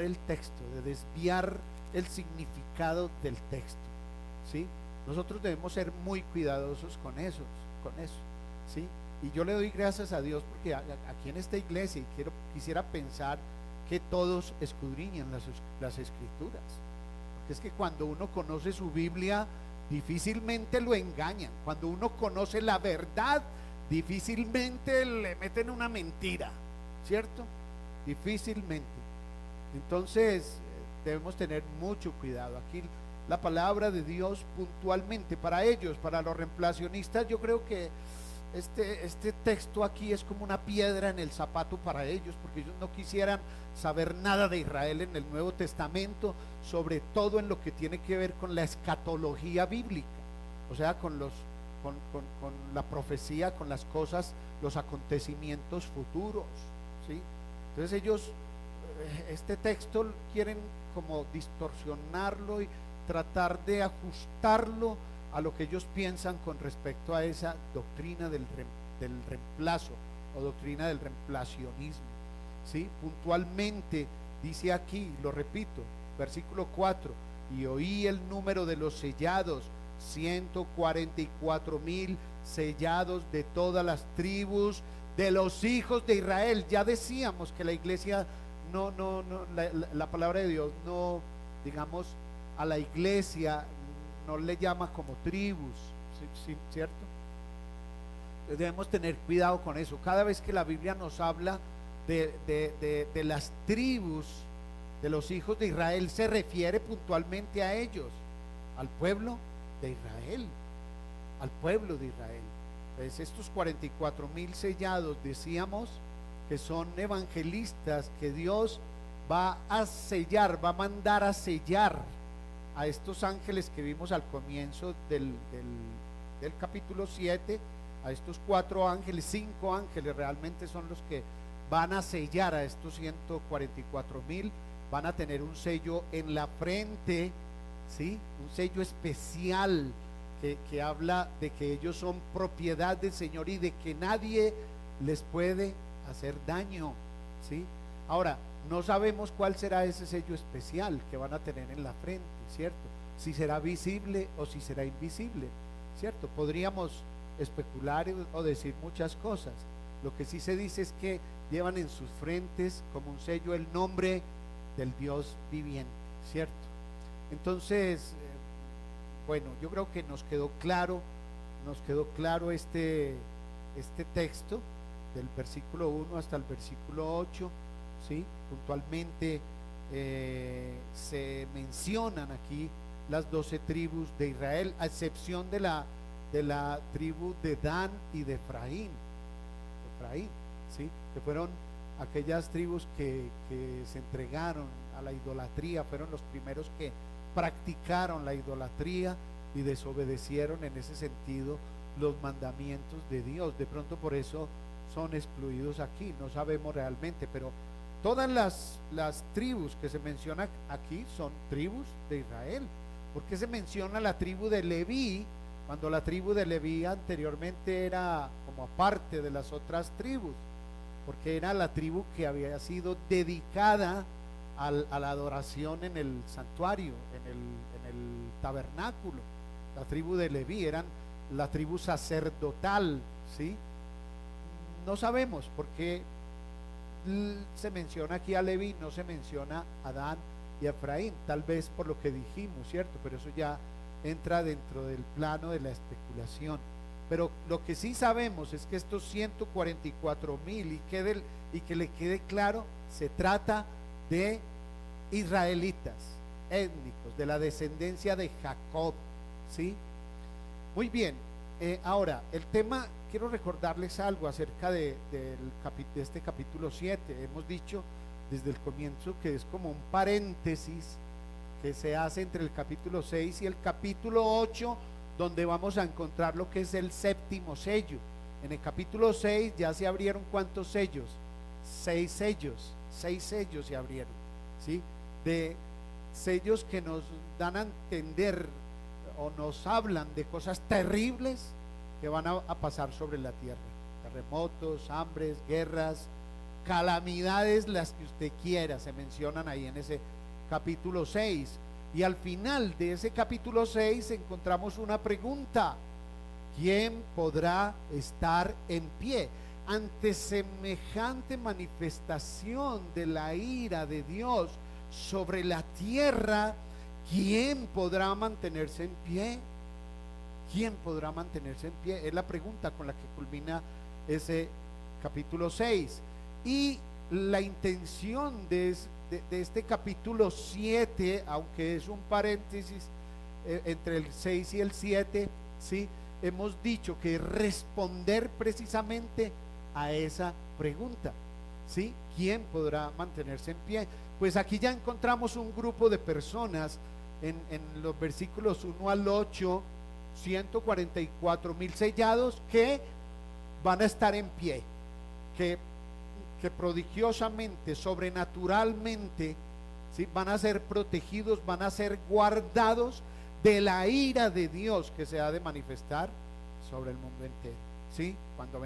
el texto, de desviar el significado del texto, ¿sí? Nosotros debemos ser muy cuidadosos con eso, ¿sí? Y yo le doy gracias a Dios porque aquí en esta iglesia, y quisiera pensar que todos escudriñan las escrituras, porque es que cuando uno conoce su Biblia, difícilmente lo engañan. Cuando uno conoce la verdad, difícilmente le meten una mentira, ¿cierto? Difícilmente. Entonces debemos tener mucho cuidado. Aquí la palabra de Dios puntualmente para ellos, para los reemplacionistas, yo creo que este texto aquí es como una piedra en el zapato para ellos, porque ellos no quisieran saber nada de Israel en el Nuevo Testamento, sobre todo en lo que tiene que ver con la escatología bíblica, o sea, con la profecía, con las cosas, los acontecimientos futuros, ¿sí? Entonces ellos, este texto quieren como distorsionarlo y tratar de ajustarlo a lo que ellos piensan con respecto a esa doctrina del reemplazo o doctrina del reemplacionismo, ¿sí? Puntualmente dice aquí, lo repito, versículo 4: y oí el número de los sellados, 144.000 sellados de todas las tribus de los hijos de Israel. Ya decíamos que la iglesia la palabra de Dios no, digamos, a la iglesia no le llama como tribus, ¿cierto? Entonces debemos tener cuidado con eso. Cada vez que la Biblia nos habla de las tribus de los hijos de Israel, se refiere puntualmente a ellos, al pueblo de Israel, al pueblo de Israel. Entonces estos 44.000 sellados, decíamos que son evangelistas que Dios va a sellar, va a mandar a sellar a estos ángeles que vimos al comienzo del capítulo 7, a estos 4 ángeles, 5 ángeles realmente son los que van a sellar a estos 144.000, van a tener un sello en la frente, ¿sí? Un sello especial que habla de que ellos son propiedad del Señor y de que nadie les puede hacer daño, ¿sí? Ahora, no sabemos cuál será ese sello especial que van a tener en la frente, ¿cierto? Si será visible o si será invisible, ¿cierto? Podríamos especular o decir muchas cosas. Lo que sí se dice es que llevan en sus frentes como un sello el nombre del Dios viviente, ¿cierto? Entonces, bueno, yo creo que nos quedó claro este texto del versículo 1 hasta el versículo 8, ¿sí? Puntualmente se mencionan aquí las 12 tribus de Israel, a excepción de la tribu de Dan y de Efraín, ¿sí? Que fueron aquellas tribus que se entregaron a la idolatría, fueron los primeros que practicaron la idolatría y desobedecieron en ese sentido los mandamientos de Dios. De pronto por eso son excluidos aquí, no sabemos realmente, pero todas las tribus que se mencionan aquí son tribus de Israel. ¿Por qué se menciona la tribu de Leví cuando la tribu de Leví anteriormente era como aparte de las otras tribus? Porque era la tribu que había sido dedicada a la adoración en el santuario, en el tabernáculo. La tribu de Leví eran la tribu sacerdotal, ¿sí? No sabemos por qué se menciona aquí a Leví, no se menciona a Dan y a Efraín, tal vez por lo que dijimos, ¿cierto? Pero eso ya entra dentro del plano de la especulación. Pero lo que sí sabemos es que estos 144,000, y que le quede claro, se trata de israelitas étnicos, de la descendencia de Jacob, ¿sí? Muy bien, ahora el tema, quiero recordarles algo acerca de este capítulo 7. Hemos dicho desde el comienzo que es como un paréntesis que se hace entre el capítulo 6 y el capítulo 8, donde vamos a encontrar lo que es el séptimo sello. En el capítulo 6 ya se abrieron, ¿cuántos sellos? 6 sellos, 6 sellos se abrieron, ¿sí? De sellos que nos dan a entender o nos hablan de cosas terribles que van a pasar sobre la tierra: terremotos, hambres, guerras, calamidades, las que usted quiera, se mencionan ahí en ese capítulo 6. Y al final de ese capítulo 6 encontramos una pregunta: ¿quién podrá estar en pie ante semejante manifestación de la ira de Dios sobre la tierra? ¿Quién podrá mantenerse en pie? ¿Quién podrá mantenerse en pie? Es la pregunta con la que culmina ese capítulo 6. Y la intención de este capítulo 7, aunque es un paréntesis entre el 6 y el 7, ¿sí? Hemos dicho que responder precisamente a esa pregunta, ¿sí? ¿Quién podrá mantenerse en pie? Pues aquí ya encontramos un grupo de personas en los versículos 1 al 8, 144,000 sellados que van a estar en pie, que prodigiosamente, sobrenaturalmente, ¿sí? Van a ser protegidos, van a ser guardados de la ira de Dios que se ha de manifestar sobre el mundo entero, ¿sí? Cuando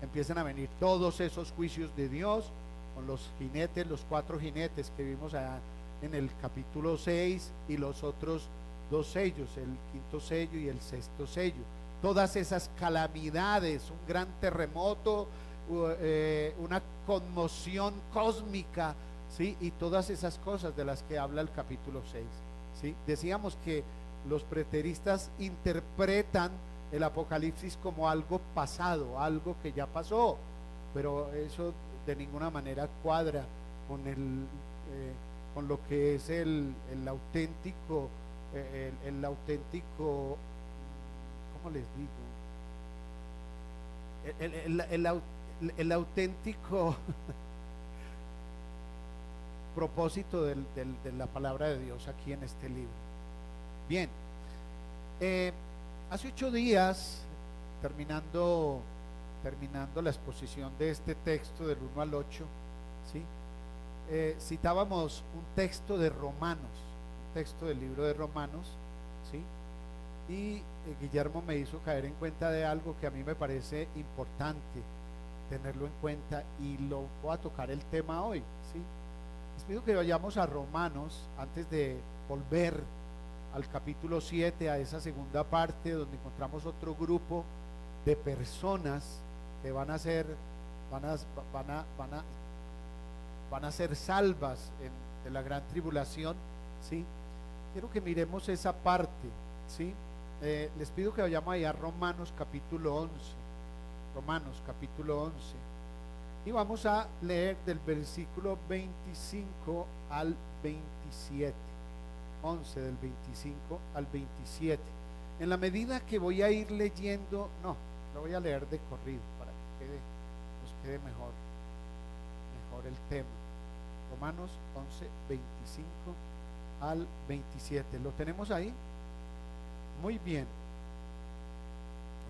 empiecen a venir todos esos juicios de Dios con los jinetes, los 4 jinetes que vimos allá en el capítulo 6, y los otros 2 sellos, el 5.º sello y el 6.º sello. Todas esas calamidades, un gran terremoto, una conmoción cósmica, ¿sí? Y todas esas cosas de las que habla el capítulo 6, ¿sí? Decíamos que los preteristas interpretan el Apocalipsis como algo pasado, algo que ya pasó, pero eso de ninguna manera cuadra con lo que es el auténtico, ¿cómo les digo? El auténtico propósito de la palabra de Dios aquí en este libro. Bien, hace 8 días, terminando la exposición de este texto del 1 al 8, ¿sí? Citábamos un texto de Romanos, un texto del libro de Romanos, ¿sí? Y Guillermo me hizo caer en cuenta de algo que a mí me parece importante tenerlo en cuenta, y lo voy a tocar el tema hoy, ¿sí? Les pido que vayamos a Romanos antes de volver al capítulo 7, a esa segunda parte donde encontramos otro grupo de personas que van a ser salvas de la gran tribulación, ¿sí? Quiero que miremos esa parte, ¿sí? Les pido que vayamos allá a Romanos capítulo 11, Romanos capítulo 11, y vamos a leer del versículo 25 al 27, 11 del 25 al 27. En la medida que voy a ir leyendo, no, lo voy a leer de corrido para que nos quede mejor el tema. Romanos 11, 25 al 27. ¿Lo tenemos ahí? Muy bien.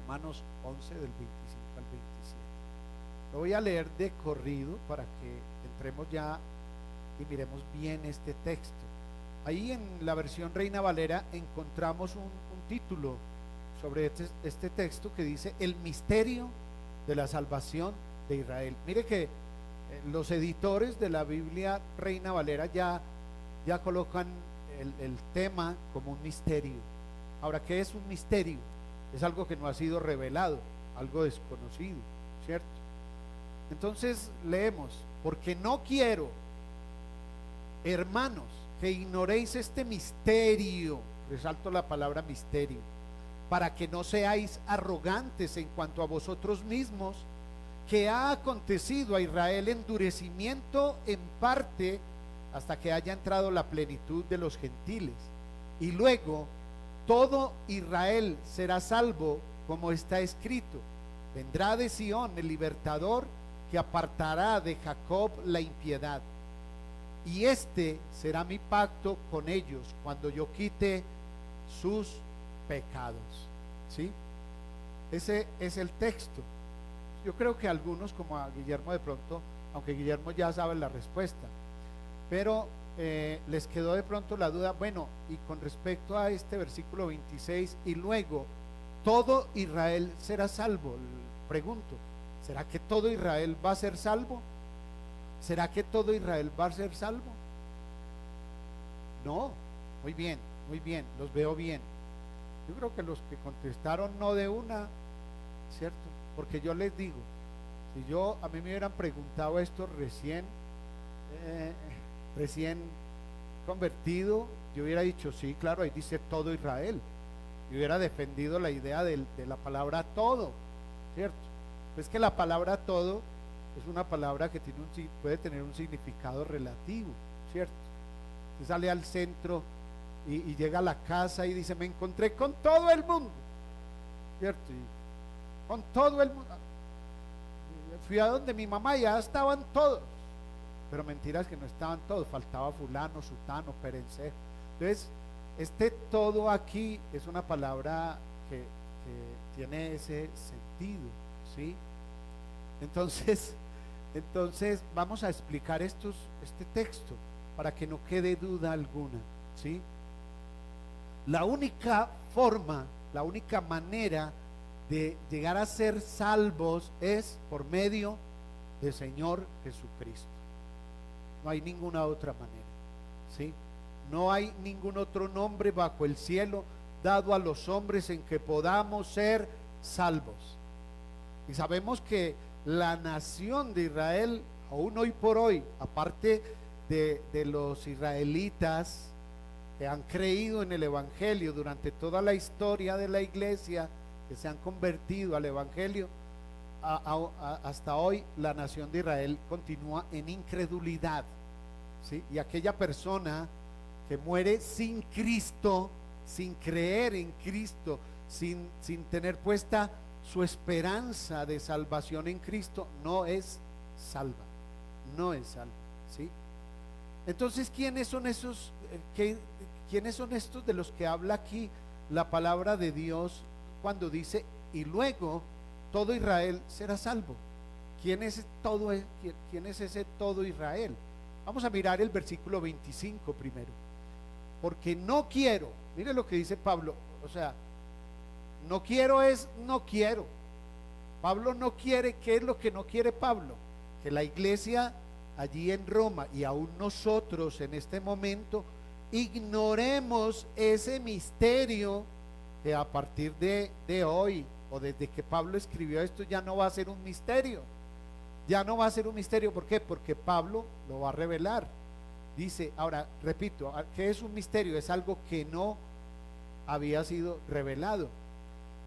Romanos 11 del 25 al 27. Lo voy a leer de corrido para que entremos ya y miremos bien este texto. Ahí en la versión Reina Valera encontramos un título sobre este texto que dice el misterio de la salvación de Israel. Mire que los editores de la Biblia Reina Valera ya colocan el tema como un misterio. Ahora, ¿qué es un misterio? Es algo que no ha sido revelado, algo desconocido, ¿cierto? Entonces leemos, porque no quiero, hermanos, que ignoréis este misterio, resalto la palabra misterio, para que no seáis arrogantes en cuanto a vosotros mismos, que ha acontecido a Israel endurecimiento en parte hasta que haya entrado la plenitud de los gentiles, y luego todo Israel será salvo, como está escrito, vendrá de Sión el libertador, que apartará de Jacob la impiedad, y este será mi pacto con ellos cuando yo quite sus pecados. ¿Sí? Ese es el texto. Yo creo que algunos, como a Guillermo de pronto, aunque Guillermo ya sabe la respuesta, pero les quedó de pronto la duda, bueno, y con respecto a este versículo 26, y luego todo Israel será salvo. Pregunto, ¿será que todo Israel va a ser salvo? ¿Será que todo Israel va a ser salvo? No, muy bien, los veo bien. Yo creo que los que contestaron no de una, ¿cierto? Porque yo les digo, si a mí me hubieran preguntado esto recién convertido, yo hubiera dicho, sí, claro, ahí dice todo Israel. Yo hubiera defendido la idea de la palabra todo, ¿cierto? Es que la palabra todo es una palabra que puede tener un significado relativo, ¿cierto? Se sale al centro y llega a la casa y dice, me encontré con todo el mundo, ¿cierto? Y con todo el mundo. Fui a donde mi mamá y ya estaban todos, pero mentiras que no estaban todos, faltaba fulano, sutano, perencejo. Entonces, este todo aquí es una palabra que tiene ese sentido, ¿sí? Entonces vamos a explicar este texto para que no quede duda alguna, ¿sí? La única forma, la única manera de llegar a ser salvos es por medio del Señor Jesucristo. No hay ninguna otra manera, ¿sí? No hay ningún otro nombre bajo el cielo dado a los hombres en que podamos ser salvos. Y sabemos que la nación de Israel, aún hoy por hoy, aparte de los israelitas que han creído en el Evangelio durante toda la historia de la iglesia, que se han convertido al Evangelio, hasta hoy la nación de Israel continúa en incredulidad, ¿sí? Y aquella persona que muere sin Cristo, sin creer en Cristo, sin tener puesta su esperanza de salvación en Cristo, no es salva, ¿sí? Entonces, ¿quiénes son estos de los que habla aquí la palabra de Dios cuando dice, y luego todo Israel será salvo? ¿Quién es ese todo Israel? Vamos a mirar el versículo 25 primero. Porque no quiero, mire lo que dice Pablo, o sea, no quiero es no quiero. Pablo no quiere. ¿Qué es lo que no quiere Pablo? Que la iglesia allí en Roma y aún nosotros en este momento ignoremos ese misterio que a partir de hoy o desde que Pablo escribió esto ya no va a ser un misterio. Ya no va a ser un misterio. ¿Por qué? Porque Pablo lo va a revelar. Dice, ahora repito, ¿qué es un misterio? Es algo que no había sido revelado.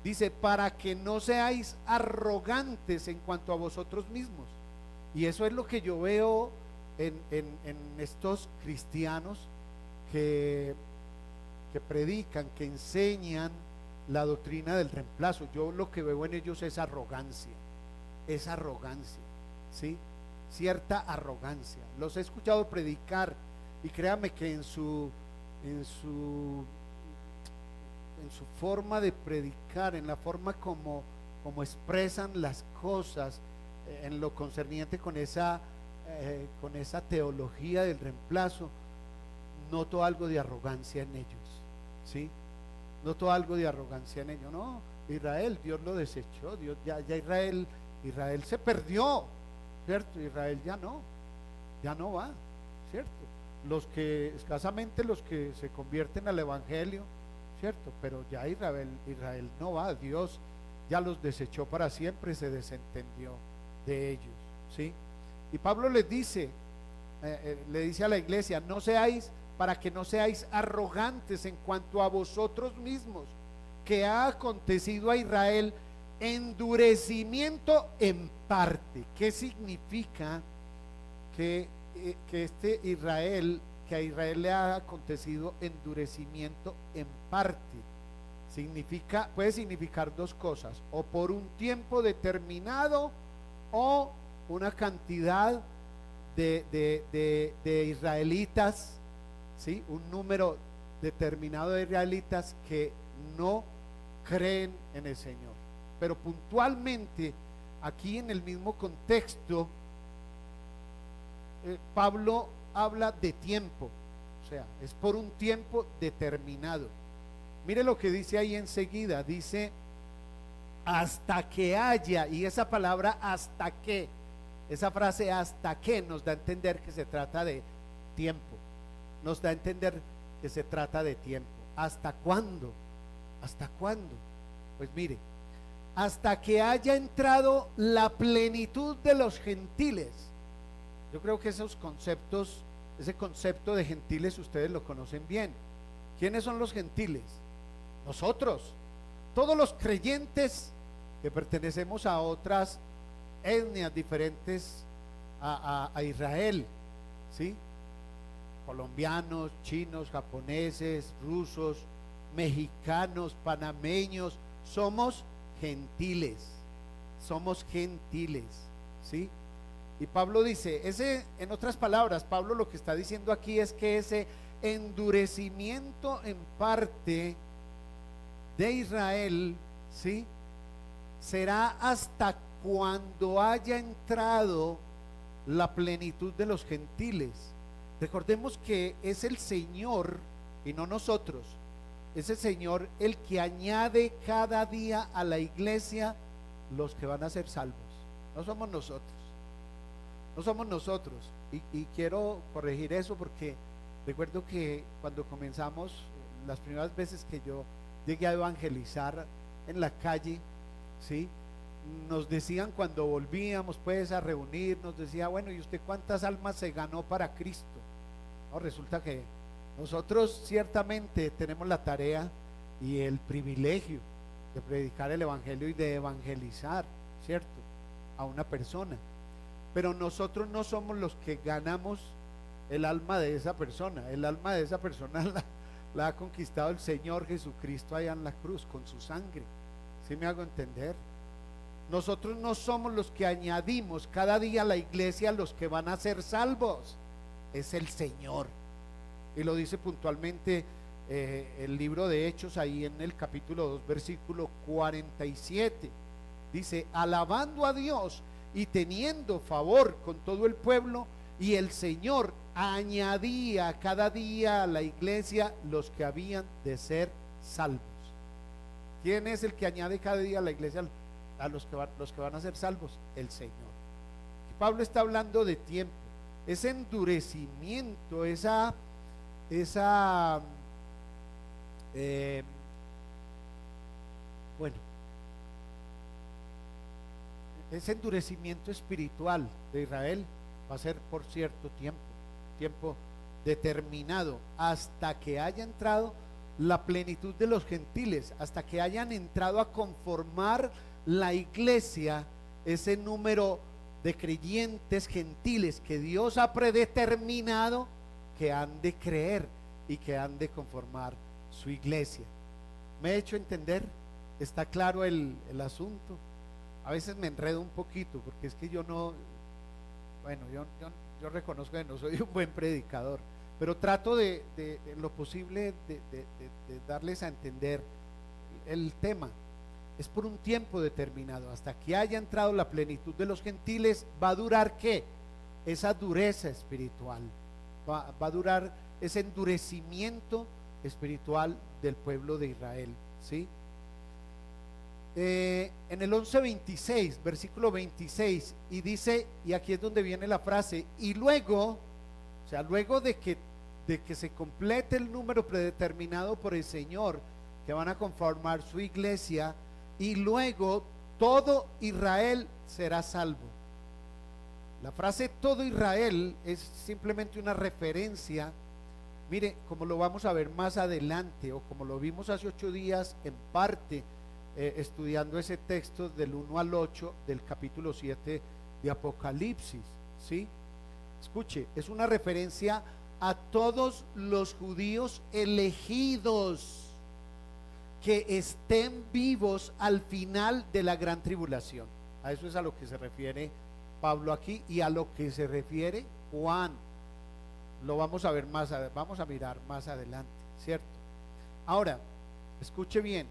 Dice, para que no seáis arrogantes en cuanto a vosotros mismos. Y eso es lo que yo veo en estos cristianos que predican, que enseñan la doctrina del reemplazo. Yo lo que veo en ellos es arrogancia, ¿sí? Cierta arrogancia. Los he escuchado predicar y créame que en su forma de predicar, en la forma como como expresan las cosas en lo concerniente con esa teología del reemplazo, noto algo de arrogancia en ellos, ¿sí? Noto algo de arrogancia en ellos. No, Israel, Dios lo desechó, Dios ya Israel se perdió, ¿cierto? Israel ya no va, ¿cierto? Escasamente los que se convierten al evangelio, ¿cierto? Pero ya Israel no va, Dios ya los desechó para siempre, se desentendió de ellos, ¿sí? Y Pablo les dice, le dice a la iglesia, para que no seáis arrogantes en cuanto a vosotros mismos, que ha acontecido a Israel endurecimiento en parte. ¿Qué significa que a Israel le ha acontecido endurecimiento en parte? Puede significar dos cosas: o por un tiempo determinado, o una cantidad de israelitas, ¿sí? Un número determinado de israelitas que no creen en el Señor. Pero puntualmente, aquí en el mismo contexto, Pablo habla de tiempo, o sea, es por un tiempo determinado. Mire lo que dice ahí enseguida, dice hasta que haya, y esa palabra hasta que, esa frase hasta que nos da a entender que se trata de tiempo, nos da a entender que se trata de tiempo. ¿Hasta cuándo? ¿Hasta cuándo? Pues mire, hasta que haya entrado la plenitud de los gentiles. Yo creo que ese concepto de gentiles ustedes lo conocen bien. ¿Quiénes son los gentiles? Nosotros, todos los creyentes que pertenecemos a otras etnias diferentes a Israel, ¿sí? Colombianos, chinos, japoneses, rusos, mexicanos, panameños, somos gentiles, ¿sí? Y Pablo dice, en otras palabras, Pablo lo que está diciendo aquí es que ese endurecimiento en parte de Israel, ¿sí?, será hasta cuando haya entrado la plenitud de los gentiles. Recordemos que es el Señor y no nosotros, es el Señor el que añade cada día a la iglesia los que van a ser salvos. No somos nosotros. Y quiero corregir eso, porque recuerdo que cuando comenzamos, las primeras veces que yo llegué a evangelizar en la calle, ¿sí?, nos decían cuando volvíamos pues a reunir, nos decía, bueno, ¿y usted cuántas almas se ganó para Cristo? No, resulta que nosotros ciertamente tenemos la tarea y el privilegio de predicar el evangelio y de evangelizar, ¿cierto?, a una persona, pero nosotros no somos los que ganamos el alma de esa persona. El alma de esa persona la ha conquistado el Señor Jesucristo allá en la cruz con su sangre. ¿Sí me hago entender? Nosotros no somos los que añadimos cada día a la iglesia a los que van a ser salvos, es el Señor. Y lo dice puntualmente el libro de Hechos, ahí en el capítulo 2, versículo 47. Dice, alabando a Dios y teniendo favor con todo el pueblo, y el Señor añadía cada día a la iglesia los que habían de ser salvos. ¿Quién es el que añade cada día a la iglesia a los que van a ser salvos? El Señor. Y Pablo está hablando de tiempo, ese endurecimiento, ese endurecimiento espiritual de Israel va a ser por cierto tiempo determinado, hasta que haya entrado la plenitud de los gentiles, hasta que hayan entrado a conformar la iglesia, ese número de creyentes gentiles que Dios ha predeterminado que han de creer y que han de conformar su iglesia. ¿Me he hecho entender? ¿Está claro el asunto? A veces me enredo un poquito, porque es que yo reconozco que no soy un buen predicador, pero trato de lo posible de darles a entender el tema. es por un tiempo determinado, hasta que haya entrado la plenitud de los gentiles. ¿Va a durar qué? Esa dureza espiritual, va a durar ese endurecimiento espiritual del pueblo de Israel, ¿sí? En el 11:26, versículo 26, y dice, y aquí es donde viene la frase, y luego, o sea, luego de que se complete el número predeterminado por el Señor, que van a conformar su iglesia, y luego todo Israel será salvo. La frase todo Israel es simplemente una referencia. Mire, como lo vamos a ver más adelante, o como lo vimos hace 8 días en parte, estudiando ese texto del 1 al 8 del capítulo 7 de Apocalipsis, ¿sí? Escuche, es una referencia a todos los judíos elegidos que estén vivos al final de la gran tribulación. A eso es a lo que se refiere Pablo aquí, y a lo que se refiere Juan. Lo vamos a ver vamos a mirar más adelante, ¿cierto? Ahora, escuche bien,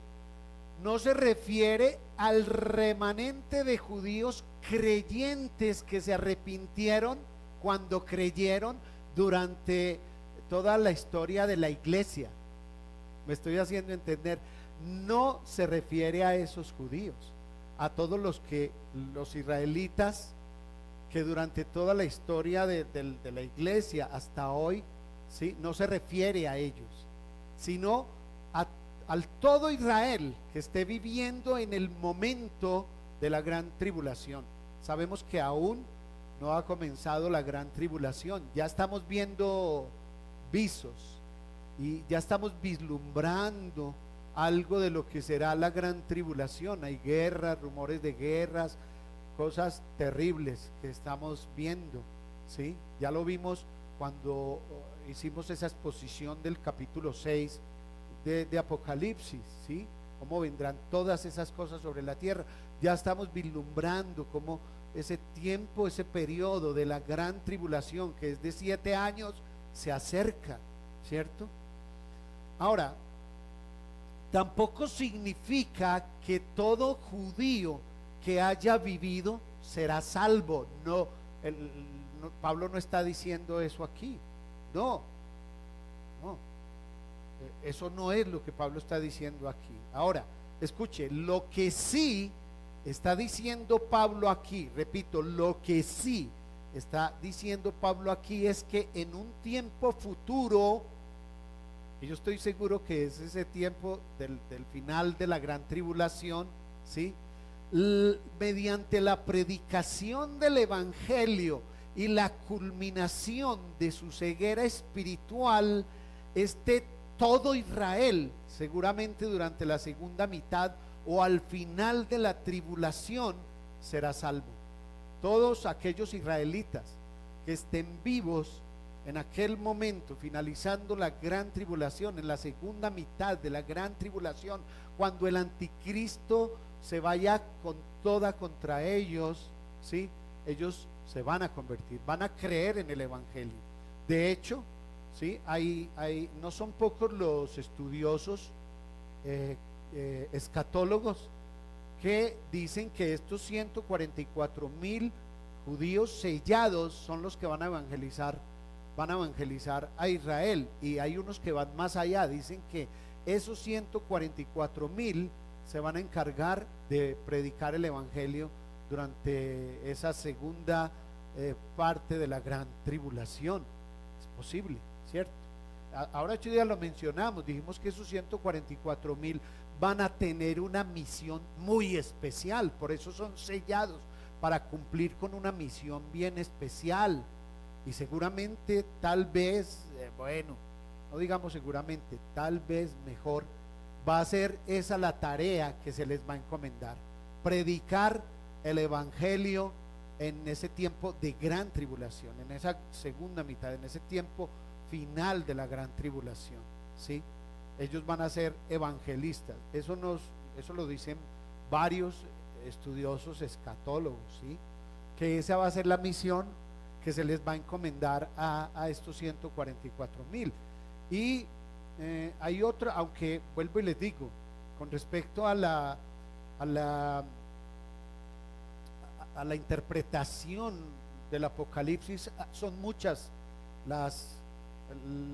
no se refiere al remanente de judíos creyentes que se arrepintieron cuando creyeron durante toda la historia de la iglesia. Me estoy haciendo entender. No se refiere a esos judíos, a todos los israelitas que durante toda la historia de la iglesia hasta hoy, ¿sí? No se refiere a ellos, sino al todo Israel que esté viviendo en el momento de la gran tribulación. Sabemos que aún no ha comenzado la gran tribulación, ya estamos viendo visos y ya estamos vislumbrando algo de lo que será la gran tribulación. Hay guerras, rumores de guerras, cosas terribles que estamos viendo, ¿sí? Ya lo vimos cuando hicimos esa exposición del capítulo 6 de Apocalipsis, ¿sí? Cómo vendrán todas esas cosas sobre la tierra. Ya estamos vislumbrando cómo ese tiempo, ese periodo de la gran tribulación, que es de 7 años, se acerca, ¿cierto? Ahora, tampoco significa que todo judío que haya vivido será salvo. No, Pablo no está diciendo eso aquí. No, eso no es lo que Pablo está diciendo aquí. Ahora, escuche, lo que sí está diciendo Pablo aquí, repito, lo que sí está diciendo Pablo aquí es que en un tiempo futuro, y yo estoy seguro que es ese tiempo del final de la gran tribulación, ¿sí? Mediante la predicación del evangelio y la culminación de su ceguera espiritual, todo Israel, seguramente durante la segunda mitad o al final de la tribulación, será salvo. Todos aquellos israelitas que estén vivos en aquel momento, finalizando la gran tribulación, en la segunda mitad de la gran tribulación, cuando el anticristo se vaya con toda contra ellos, ¿sí? Ellos se van a convertir, van a creer en el evangelio. De hecho, ¿sí? No son pocos los estudiosos escatólogos que dicen que estos 144,000 judíos sellados son los que van a evangelizar a Israel, y hay unos que van más allá, dicen que esos 144,000 se van a encargar de predicar el evangelio durante esa segunda parte de la gran tribulación. Es posible, ¿cierto? Ahora 8 días lo mencionamos, dijimos que esos 144,000 van a tener una misión muy especial, por eso son sellados, para cumplir con una misión bien especial. Y seguramente, tal vez, bueno, no digamos seguramente, tal vez mejor, va a ser esa la tarea que se les va a encomendar: predicar el evangelio en ese tiempo de gran tribulación, en esa segunda mitad, en ese tiempo final de la gran tribulación, ¿sí? Ellos van a ser evangelistas. Eso lo dicen varios estudiosos escatólogos, ¿sí? Que esa va a ser la misión que se les va a encomendar a estos 144,000. Y hay otra, aunque vuelvo y les digo, con respecto a a la, a la interpretación del Apocalipsis, son muchas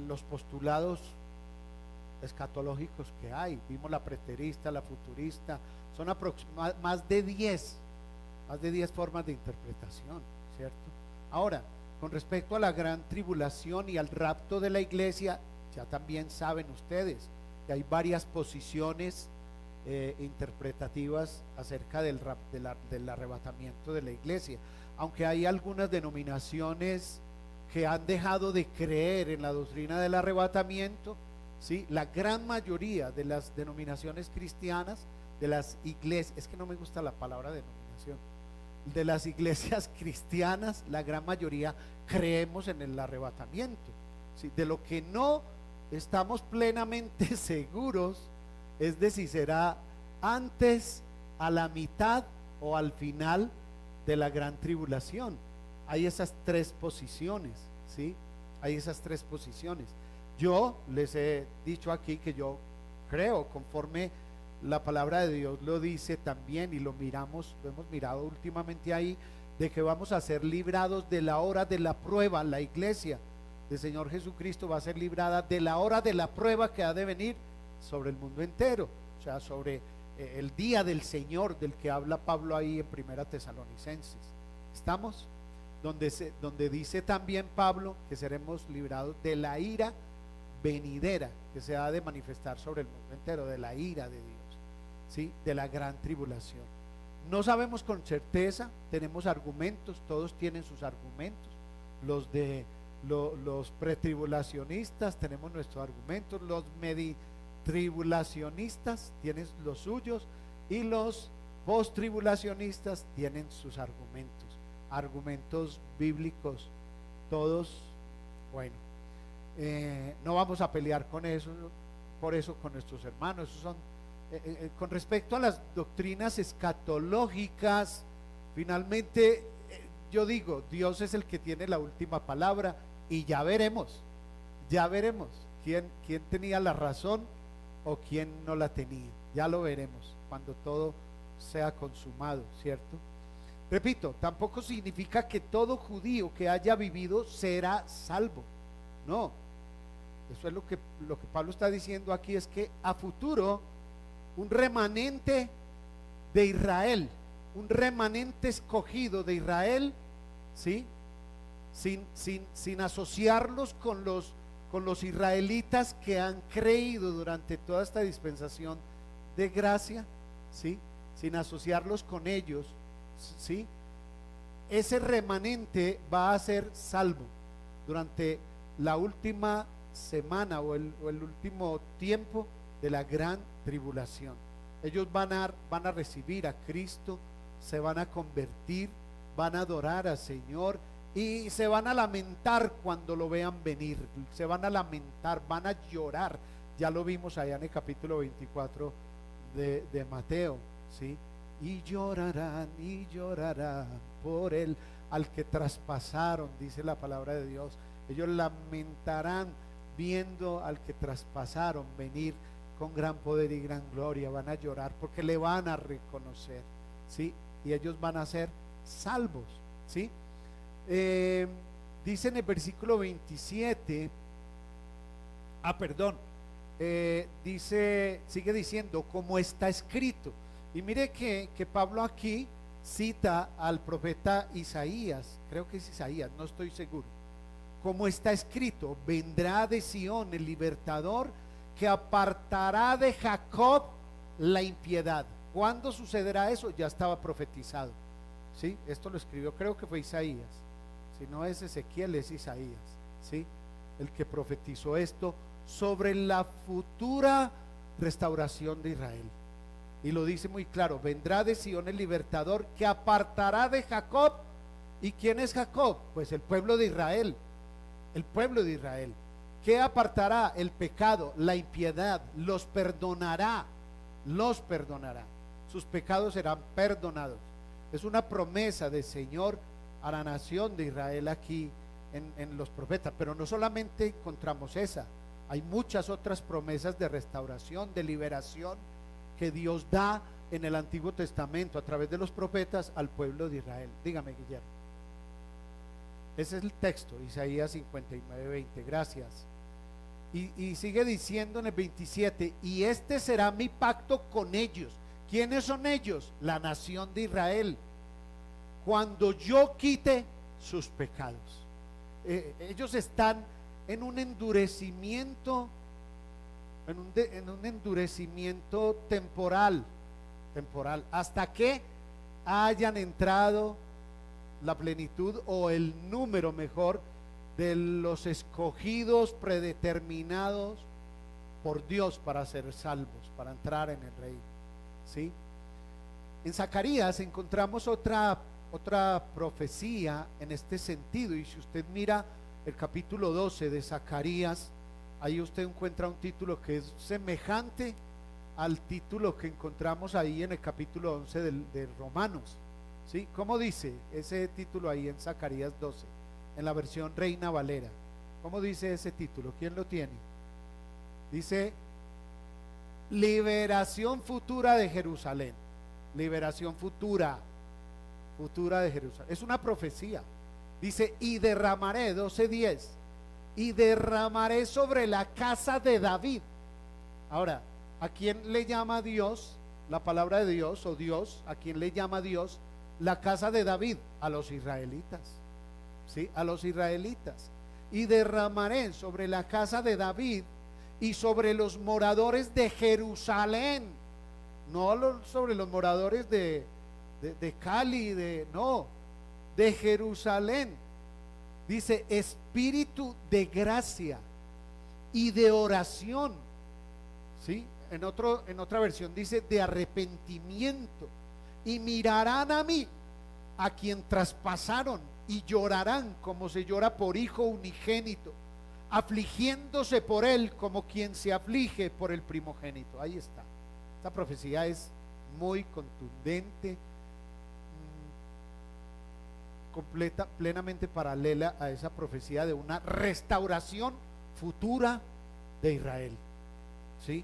los postulados escatológicos que hay. Vimos la preterista, la futurista, son más de 10 formas de interpretación, ¿cierto? Ahora, con respecto a la gran tribulación y al rapto de la iglesia, ya también saben ustedes que hay varias posiciones interpretativas acerca del arrebatamiento de la iglesia, aunque hay algunas denominaciones que han dejado de creer en la doctrina del arrebatamiento. ¿Sí? La gran mayoría de las denominaciones cristianas, de las iglesias, es que no me gusta la palabra denominación, de las iglesias cristianas, la gran mayoría creemos en el arrebatamiento. ¿Sí? De lo que no estamos plenamente seguros es de si será antes, a la mitad o al final de la gran tribulación. Hay esas tres posiciones, ¿sí? Hay esas tres posiciones. Yo les he dicho aquí que yo creo, conforme la palabra de Dios lo dice también, y lo hemos mirado últimamente ahí, de que vamos a ser librados de la hora de la prueba. La iglesia del Señor Jesucristo va a ser librada de la hora de la prueba que ha de venir sobre el mundo entero, o sea, sobre el día del Señor del que habla Pablo ahí en Primera Tesalonicenses. ¿Estamos? Donde dice también Pablo que seremos librados de la ira venidera que se ha de manifestar sobre el mundo entero, de la ira de Dios, ¿sí? De la gran tribulación. No sabemos con certeza, tenemos argumentos, todos tienen sus argumentos. Los pretribulacionistas tenemos nuestros argumentos, los meditribulacionistas tienen los suyos, y los posttribulacionistas tienen sus argumentos bíblicos, todos, bueno. No vamos a pelear con eso, por eso con nuestros hermanos. Esos son, con respecto a las doctrinas escatológicas, finalmente yo digo, Dios es el que tiene la última palabra, y ya veremos quién tenía la razón o quién no la tenía. Ya lo veremos cuando todo sea consumado, ¿cierto? Repito, tampoco significa que todo judío que haya vivido será salvo. No, eso es lo que Pablo está diciendo aquí, es que a futuro un remanente de Israel, un remanente escogido de Israel, ¿sí? Sin asociarlos con los israelitas que han creído durante toda esta dispensación de gracia, ¿sí? Sin asociarlos con ellos, ¿sí? Ese remanente va a ser salvo durante la última semana o el último tiempo de la gran tribulación. Ellos van a recibir a Cristo, se van a convertir, van a adorar al Señor y se van a lamentar cuando lo vean venir. Se van a lamentar, van a llorar. Ya lo vimos allá en el capítulo 24 de Mateo, ¿sí? Y llorarán por él al que traspasaron, dice la palabra de Dios. Ellos lamentarán viendo al que traspasaron venir con gran poder y gran gloria. Van a llorar porque le van a reconocer, ¿sí? Y ellos van a ser salvos, ¿sí? Dice en el versículo 27, sigue diciendo, como está escrito. Y mire que Pablo aquí cita al profeta Isaías, creo que es Isaías, no estoy seguro. Como está escrito, vendrá de Sión el libertador que apartará de Jacob la impiedad. ¿Cuándo sucederá eso? Ya estaba profetizado, ¿sí? Esto lo escribió, creo que fue Isaías. Si no es Ezequiel, es Isaías, ¿sí? El que profetizó esto sobre la futura restauración de Israel. Y lo dice muy claro, vendrá de Sión el libertador que apartará de Jacob. ¿Y quién es Jacob? Pues el pueblo de Israel. El pueblo de Israel. ¿Qué apartará? El pecado, la impiedad, los perdonará. Sus pecados serán perdonados. Es una promesa del Señor a la nación de Israel aquí en los profetas. Pero no solamente encontramos esa, hay muchas otras promesas de restauración, de liberación que Dios da en el Antiguo Testamento a través de los profetas al pueblo de Israel. Dígame, Guillermo. Ese es el texto, Isaías 59:20. Gracias. Y sigue diciendo en el 27, y este será mi pacto con ellos. ¿Quiénes son ellos? La nación de Israel. Cuando yo quite sus pecados. Ellos están en un endurecimiento, en un endurecimiento temporal, hasta que hayan entrado la plenitud o el número mejor de los escogidos predeterminados por Dios para ser salvos, para entrar en el reino. ¿Sí? En Zacarías encontramos otra profecía en este sentido, y si usted mira el capítulo 12 de Zacarías, ahí usted encuentra un título que es semejante al título que encontramos ahí en el capítulo 11 de Romanos. ¿Sí? ¿Cómo dice ese título ahí en Zacarías 12? En la versión Reina Valera. ¿Cómo dice ese título? ¿Quién lo tiene? Dice: liberación futura de Jerusalén. Liberación futura de Jerusalén. Es una profecía. Dice: y derramaré, 12:10, y derramaré sobre la casa de David. Ahora, ¿a quién le llama Dios? La palabra de Dios, o Dios, ¿a quién le llama Dios la casa de David? A los israelitas. ¿Sí? A los israelitas. Y derramaré sobre la casa de David y sobre los moradores de Jerusalén. No sobre los moradores de Cali, no, de Jerusalén. Dice: espíritu de gracia y de oración. ¿Sí? En otra versión dice: de arrepentimiento. Y mirarán a mí, a quien traspasaron, y llorarán como se llora por hijo unigénito, afligiéndose por él como quien se aflige por el primogénito. Ahí está. Esta profecía es muy contundente, plenamente paralela a esa profecía de una restauración futura de Israel. ¿Sí?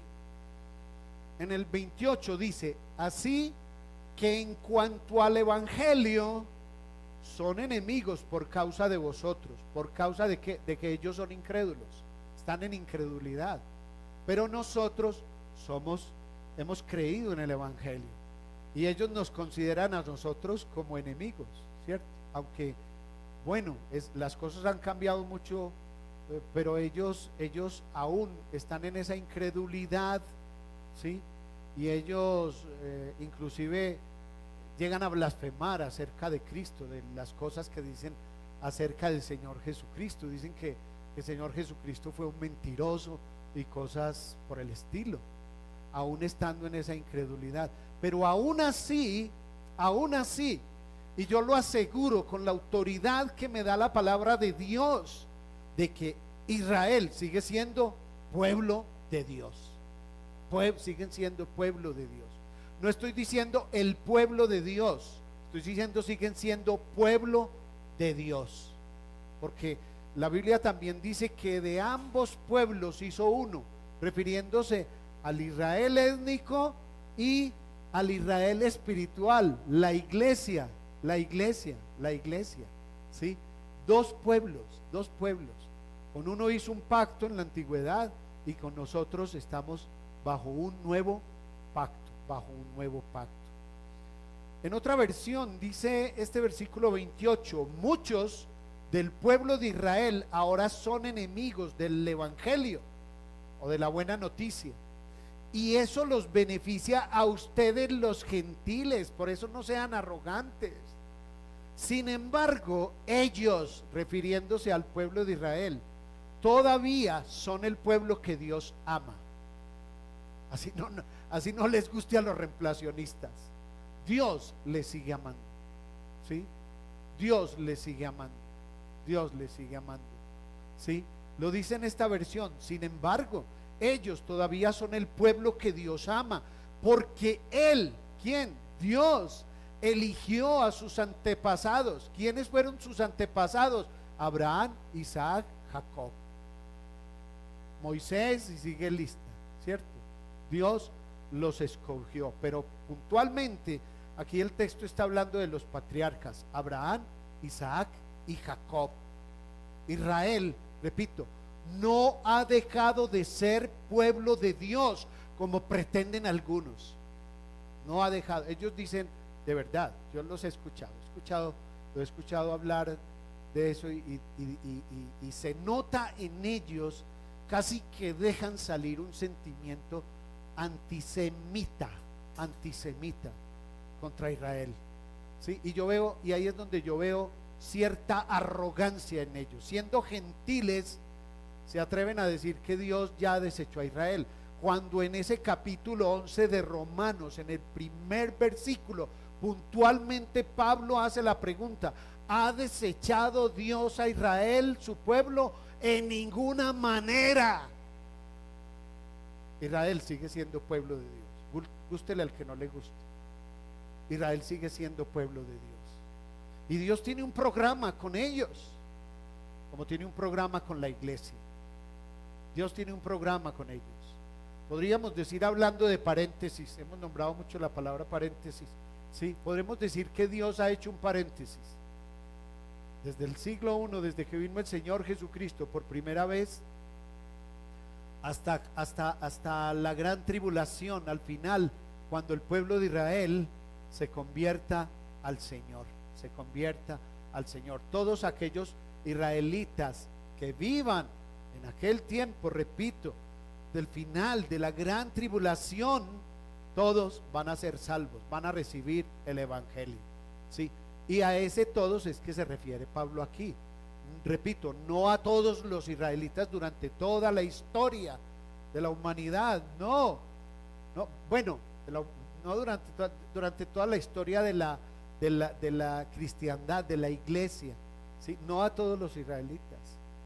En el 28 dice: así que en cuanto al evangelio, son enemigos por causa de vosotros. ¿Por causa de qué? De que ellos son incrédulos, están en incredulidad, pero nosotros hemos creído en el evangelio, y ellos nos consideran a nosotros como enemigos, ¿cierto? Aunque, bueno, las cosas han cambiado mucho, pero ellos aún están en esa incredulidad, ¿sí? Y ellos inclusive llegan a blasfemar acerca de Cristo, de las cosas que dicen acerca del Señor Jesucristo. Dicen que el Señor Jesucristo fue un mentiroso y cosas por el estilo, aún estando en esa incredulidad. Pero aún así, y yo lo aseguro con la autoridad que me da la palabra de Dios, de que Israel sigue siendo pueblo de Dios. Siguen siendo pueblo de Dios. No estoy diciendo el pueblo de Dios, estoy diciendo siguen siendo pueblo de Dios, porque la Biblia también dice que de ambos pueblos hizo uno, refiriéndose al Israel étnico y al Israel espiritual, la iglesia, ¿sí? Dos pueblos. Con uno hizo un pacto en la antigüedad, y con nosotros estamos bajo un nuevo pacto. En otra versión dice este versículo 28: muchos del pueblo de Israel ahora son enemigos del evangelio o de la buena noticia, y eso los beneficia a ustedes los gentiles. Por eso no sean arrogantes. Sin embargo, ellos, refiriéndose al pueblo de Israel, todavía son el pueblo que Dios ama. Así no les guste a los reemplacionistas. Dios les sigue amando. ¿Sí? Dios les sigue amando. ¿Sí? Lo dice en esta versión. Sin embargo, ellos todavía son el pueblo que Dios ama, porque Él, ¿quién? Dios eligió a sus antepasados. ¿Quiénes fueron sus antepasados? Abraham, Isaac, Jacob, Moisés, y sigue lista, ¿cierto? Dios los escogió. Pero puntualmente aquí el texto está hablando de los patriarcas: Abraham, Isaac y Jacob. Israel, repito, no ha dejado de ser pueblo de Dios como pretenden algunos. No ha dejado. Ellos dicen, de verdad, yo los he escuchado hablar de eso, y se nota en ellos casi que dejan salir un sentimiento antisemita contra Israel, ¿sí? Y yo veo, y ahí es donde yo veo cierta arrogancia en ellos. Siendo gentiles, se atreven a decir que Dios ya desechó a Israel, cuando en ese capítulo 11 de Romanos, en el primer versículo, puntualmente Pablo hace la pregunta: ¿ha desechado Dios a Israel, su pueblo? En ninguna manera. Israel sigue siendo pueblo de Dios, gústele al que no le guste. Israel sigue siendo pueblo de Dios, y Dios tiene un programa con ellos, como tiene un programa con la iglesia. Dios tiene un programa con ellos. Podríamos decir, hablando de paréntesis, hemos nombrado mucho la palabra paréntesis, ¿sí? Podremos decir que Dios ha hecho un paréntesis desde el siglo I, desde que vino el Señor Jesucristo por primera vez, hasta la gran tribulación, al final, cuando el pueblo de Israel se convierta al Señor, todos aquellos israelitas que vivan en aquel tiempo, repito, del final de la gran tribulación, todos van a ser salvos, van a recibir el evangelio, ¿sí? Y a ese todos es que se refiere Pablo aquí. Repito, no a todos los israelitas durante toda la historia de la humanidad, no, bueno, no durante toda la historia de la cristiandad, de la iglesia, ¿sí? No a todos los israelitas,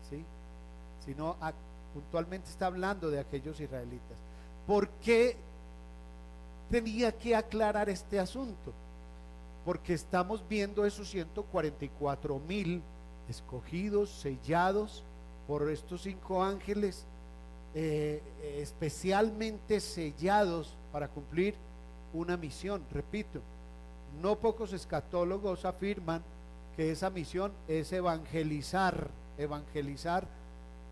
¿sí? Sino puntualmente está hablando de aquellos israelitas. ¿Por qué tenía que aclarar este asunto? Porque estamos viendo esos 144,000 escogidos, sellados por estos 5 ángeles, especialmente sellados para cumplir una misión. Repito, no pocos escatólogos afirman que esa misión es evangelizar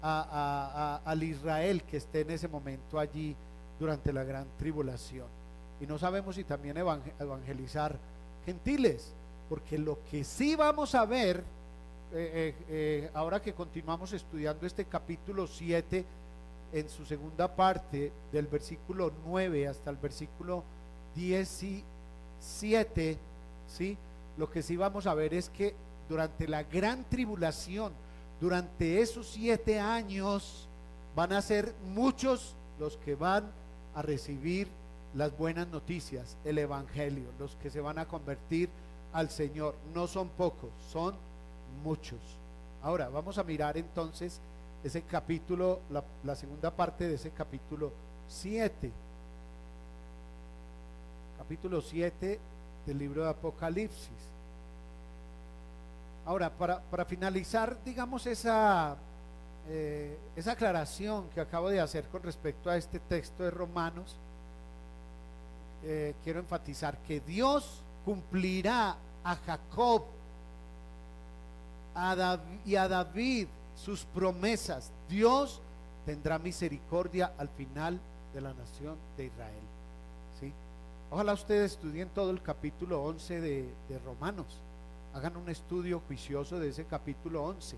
al Israel que esté en ese momento allí durante la gran tribulación. Y no sabemos si también evangelizar gentiles, porque lo que sí vamos a ver ahora que continuamos estudiando este capítulo 7, en su segunda parte, del versículo 9 hasta el versículo 17, ¿sí? Lo que sí vamos a ver es que durante la gran tribulación, durante esos 7 años, van a ser muchos los que van a recibir las buenas noticias, el evangelio, los que se van a convertir al Señor. No son pocos, son muchos. Ahora vamos a mirar entonces ese capítulo, la segunda parte de ese capítulo 7. Capítulo 7 del libro de Apocalipsis. Ahora, para finalizar, digamos, esa aclaración que acabo de hacer con respecto a este texto de Romanos, quiero enfatizar que Dios cumplirá a Jacob y a David sus promesas. Dios tendrá misericordia al final de la nación de Israel, ¿sí? Ojalá ustedes estudien todo el capítulo 11 de Romanos, hagan un estudio juicioso de ese capítulo 11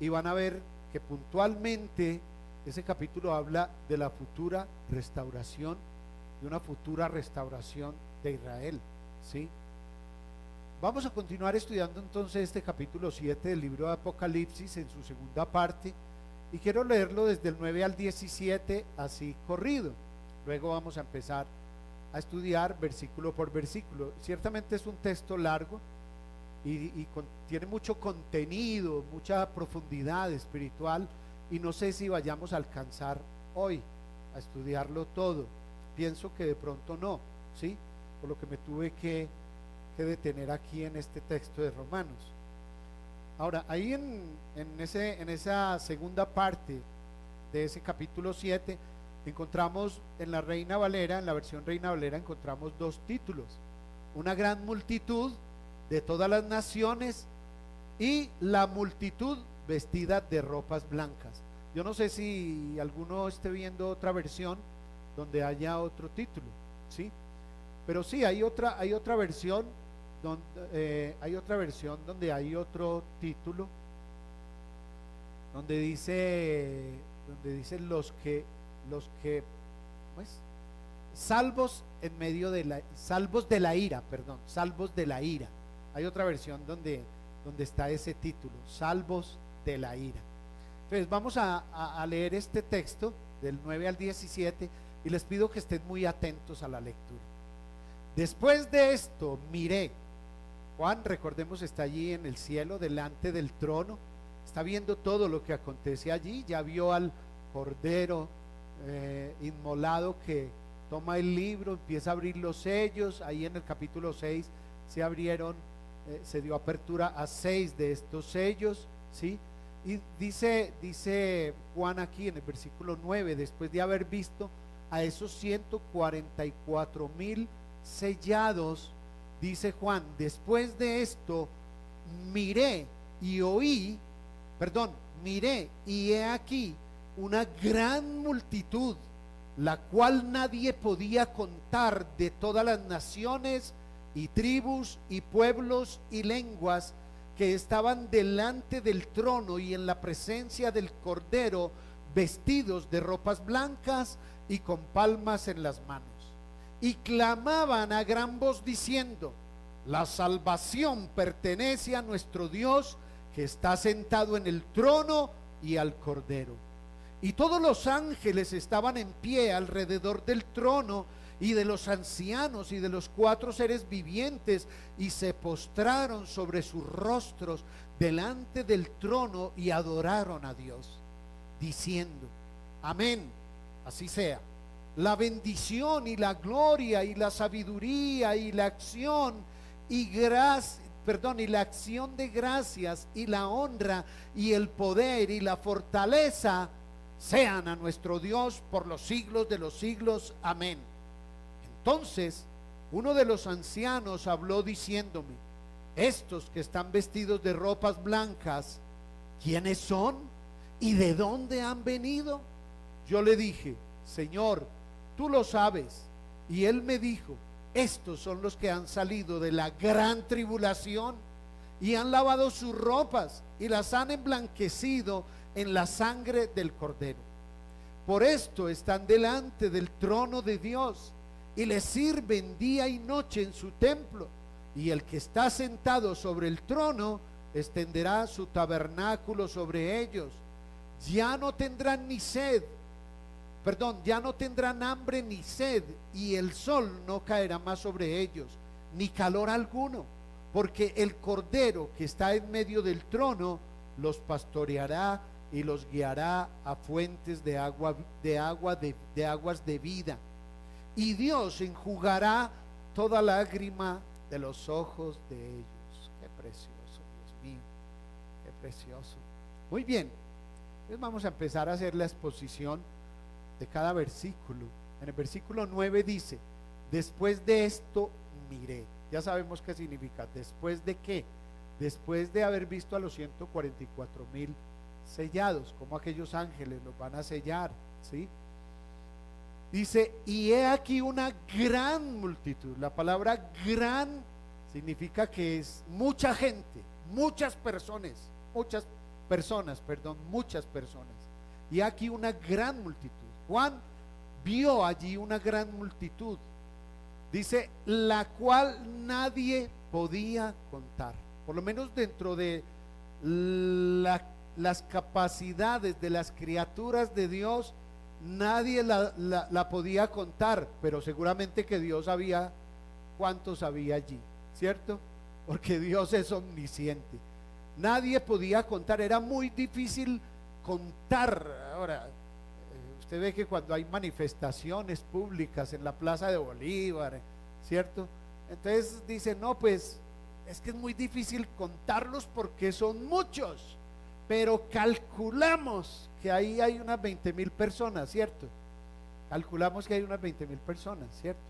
y van a ver que puntualmente ese capítulo habla de la futura restauración, de una futura restauración de Israel, ¿sí? Vamos a continuar estudiando entonces este capítulo 7 del libro de Apocalipsis en su segunda parte, y quiero leerlo desde el 9 al 17 así corrido. Luego vamos a empezar a estudiar versículo por versículo. Ciertamente es un texto largo y tiene mucho contenido, mucha profundidad espiritual, y no sé si vayamos a alcanzar hoy a estudiarlo todo. Pienso que de pronto no, ¿sí? Por lo que me tuve que detener aquí en este texto de Romanos. Ahora, ahí en esa segunda parte de ese capítulo 7 encontramos en la Reina Valera, en la versión Reina Valera, encontramos dos títulos: una gran multitud de todas las naciones y la multitud vestida de ropas blancas. Yo no sé si alguno esté viendo otra versión donde haya otro título, ¿sí? Pero sí, hay otra versión donde hay otro título donde dice ¿cómo es? Salvos de la ira, perdón, salvos de la ira. Hay otra versión donde está ese título, salvos de la ira. Entonces vamos a leer este texto del 9 al 17 y les pido que estén muy atentos a la lectura. Después de esto miré. Juan, recordemos, está allí en el cielo delante del trono, está viendo todo lo que acontece allí, ya vio al Cordero inmolado que toma el libro, empieza a abrir los sellos. Ahí en el capítulo 6 se dio apertura a 6 de estos sellos, ¿sí? Y dice Juan aquí en el versículo 9, después de haber visto a esos 144,000 sellados, dice Juan, después de esto miré y he aquí una gran multitud, la cual nadie podía contar, de todas las naciones y tribus y pueblos y lenguas, que estaban delante del trono y en la presencia del Cordero, vestidos de ropas blancas y con palmas en las manos, y clamaban a gran voz diciendo: la salvación pertenece a nuestro Dios, que está sentado en el trono, y al Cordero. Y todos los ángeles estaban en pie alrededor del trono y de los ancianos y de los 4 seres vivientes, y se postraron sobre sus rostros delante del trono y adoraron a Dios, diciendo: amén, así sea. La bendición y la gloria y la sabiduría y la acción y la acción de gracias y la honra y el poder y la fortaleza sean a nuestro Dios por los siglos de los siglos. Amén. Entonces uno de los ancianos habló diciéndome: estos que están vestidos de ropas blancas, ¿quiénes son? ¿Y de dónde han venido? Yo le dije: Señor, tú lo sabes. Y él me dijo: estos son los que han salido de la gran tribulación y han lavado sus ropas y las han emblanquecido en la sangre del Cordero. Por esto están delante del trono de Dios y le sirven día y noche en su templo. Y el que está sentado sobre el trono extenderá su tabernáculo sobre ellos. Ya no tendrán ya no tendrán hambre ni sed, y el sol no caerá más sobre ellos, ni calor alguno, porque el Cordero que está en medio del trono los pastoreará y los guiará a fuentes de aguas de vida. Y Dios enjugará toda lágrima de los ojos de ellos. Qué precioso, Dios mío, qué precioso. Muy bien, entonces vamos a empezar a hacer la exposición de cada versículo. En el versículo 9 dice: después de esto miré. Ya sabemos qué significa. ¿Después de qué? Después de haber visto a los 144,000 sellados, como aquellos ángeles los van a sellar, ¿sí? Dice: y he aquí una gran multitud. La palabra gran significa que es mucha gente, muchas personas. Y aquí una gran multitud. Juan vio allí una gran multitud, dice, la cual nadie podía contar. Por lo menos dentro de las capacidades de las criaturas de Dios, nadie la podía contar, pero seguramente que Dios sabía cuántos había allí, ¿cierto? Porque Dios es omnisciente. Nadie podía contar, era muy difícil contar. Ahora, usted ve que cuando hay manifestaciones públicas en la Plaza de Bolívar, ¿cierto? Entonces dice: no, pues es que es muy difícil contarlos porque son muchos, pero calculamos que ahí hay unas 20,000 personas, ¿cierto? calculamos que hay unas 20,000 personas, ¿cierto?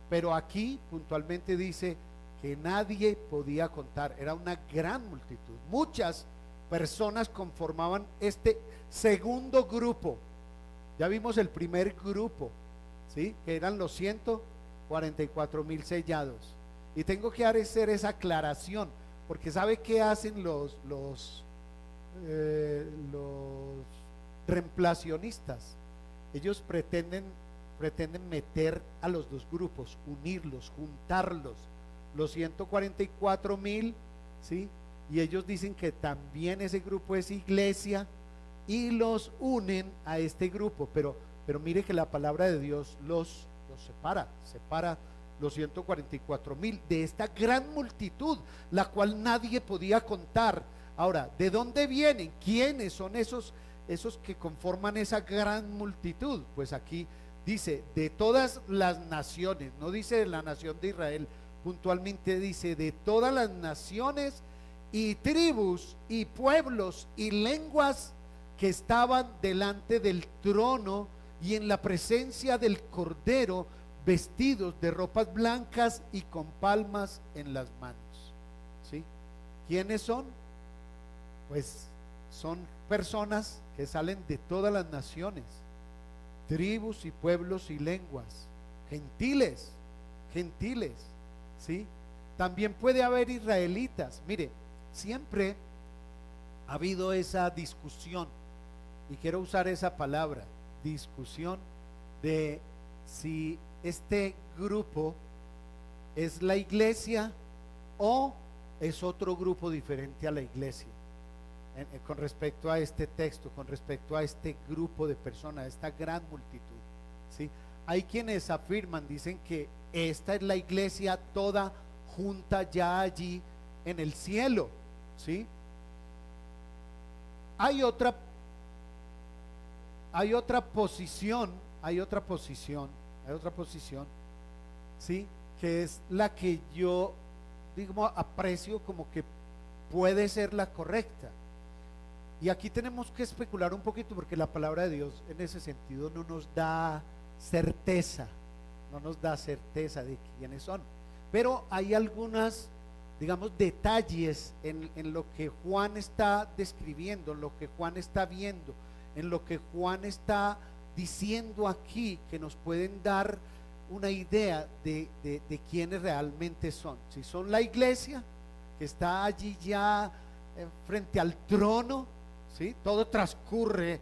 Pero aquí puntualmente dice que nadie podía contar, era una gran multitud, muchas personas conformaban este segundo grupo. Ya vimos el primer grupo, ¿sí? Que eran los 144,000 sellados. Y tengo que hacer esa aclaración, porque ¿sabe qué hacen los reemplacionistas? Ellos pretenden meter a los dos grupos, unirlos, juntarlos, los 144,000, ¿sí? Y ellos dicen que también ese grupo es iglesia y los unen a este grupo, pero mire que la palabra de Dios los separa los 144,000 de esta gran multitud, la cual nadie podía contar. Ahora, ¿de dónde vienen? ¿Quiénes son esos que conforman esa gran multitud? Pues aquí dice, de todas las naciones, no dice de la nación de Israel, puntualmente dice de todas las naciones y tribus y pueblos y lenguas que estaban delante del trono y en la presencia del Cordero, vestidos de ropas blancas y con palmas en las manos. ¿Sí? ¿Quiénes son? Pues son personas que salen de todas las naciones, tribus y pueblos y lenguas, gentiles, ¿sí? También puede haber israelitas. Mire, siempre ha habido esa discusión, y quiero usar esa palabra, discusión, de si este grupo es la iglesia o es otro grupo diferente a la iglesia. Con respecto a este texto, con respecto a este grupo de personas, esta gran multitud, ¿sí? Hay quienes afirman, dicen que esta es la iglesia toda junta ya allí en el cielo, ¿sí? Hay otra posición, ¿sí? Que es la que yo digo, aprecio como que puede ser la correcta. Y aquí tenemos que especular un poquito, porque la palabra de Dios en ese sentido no nos da certeza de quiénes son. Pero hay algunas, digamos, detalles en lo que Juan está describiendo, en lo que Juan está viendo, en lo que Juan está diciendo aquí, que nos pueden dar una idea de quiénes realmente son. Si son la iglesia que está allí ya frente al trono, ¿sí? Todo transcurre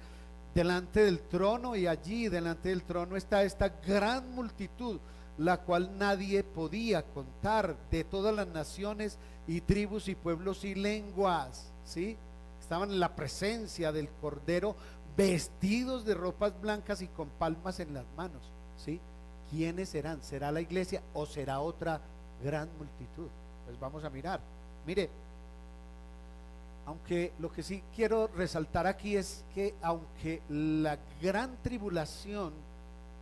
delante del trono, y allí delante del trono está esta gran multitud, la cual nadie podía contar, de todas las naciones y tribus y pueblos y lenguas, ¿sí? Estaban en la presencia del Cordero, vestidos de ropas blancas y con palmas en las manos, ¿sí? ¿Quiénes serán? ¿Será la iglesia o será otra gran multitud? Pues vamos a mirar. Mire, aunque lo que sí quiero resaltar aquí es que aunque la gran tribulación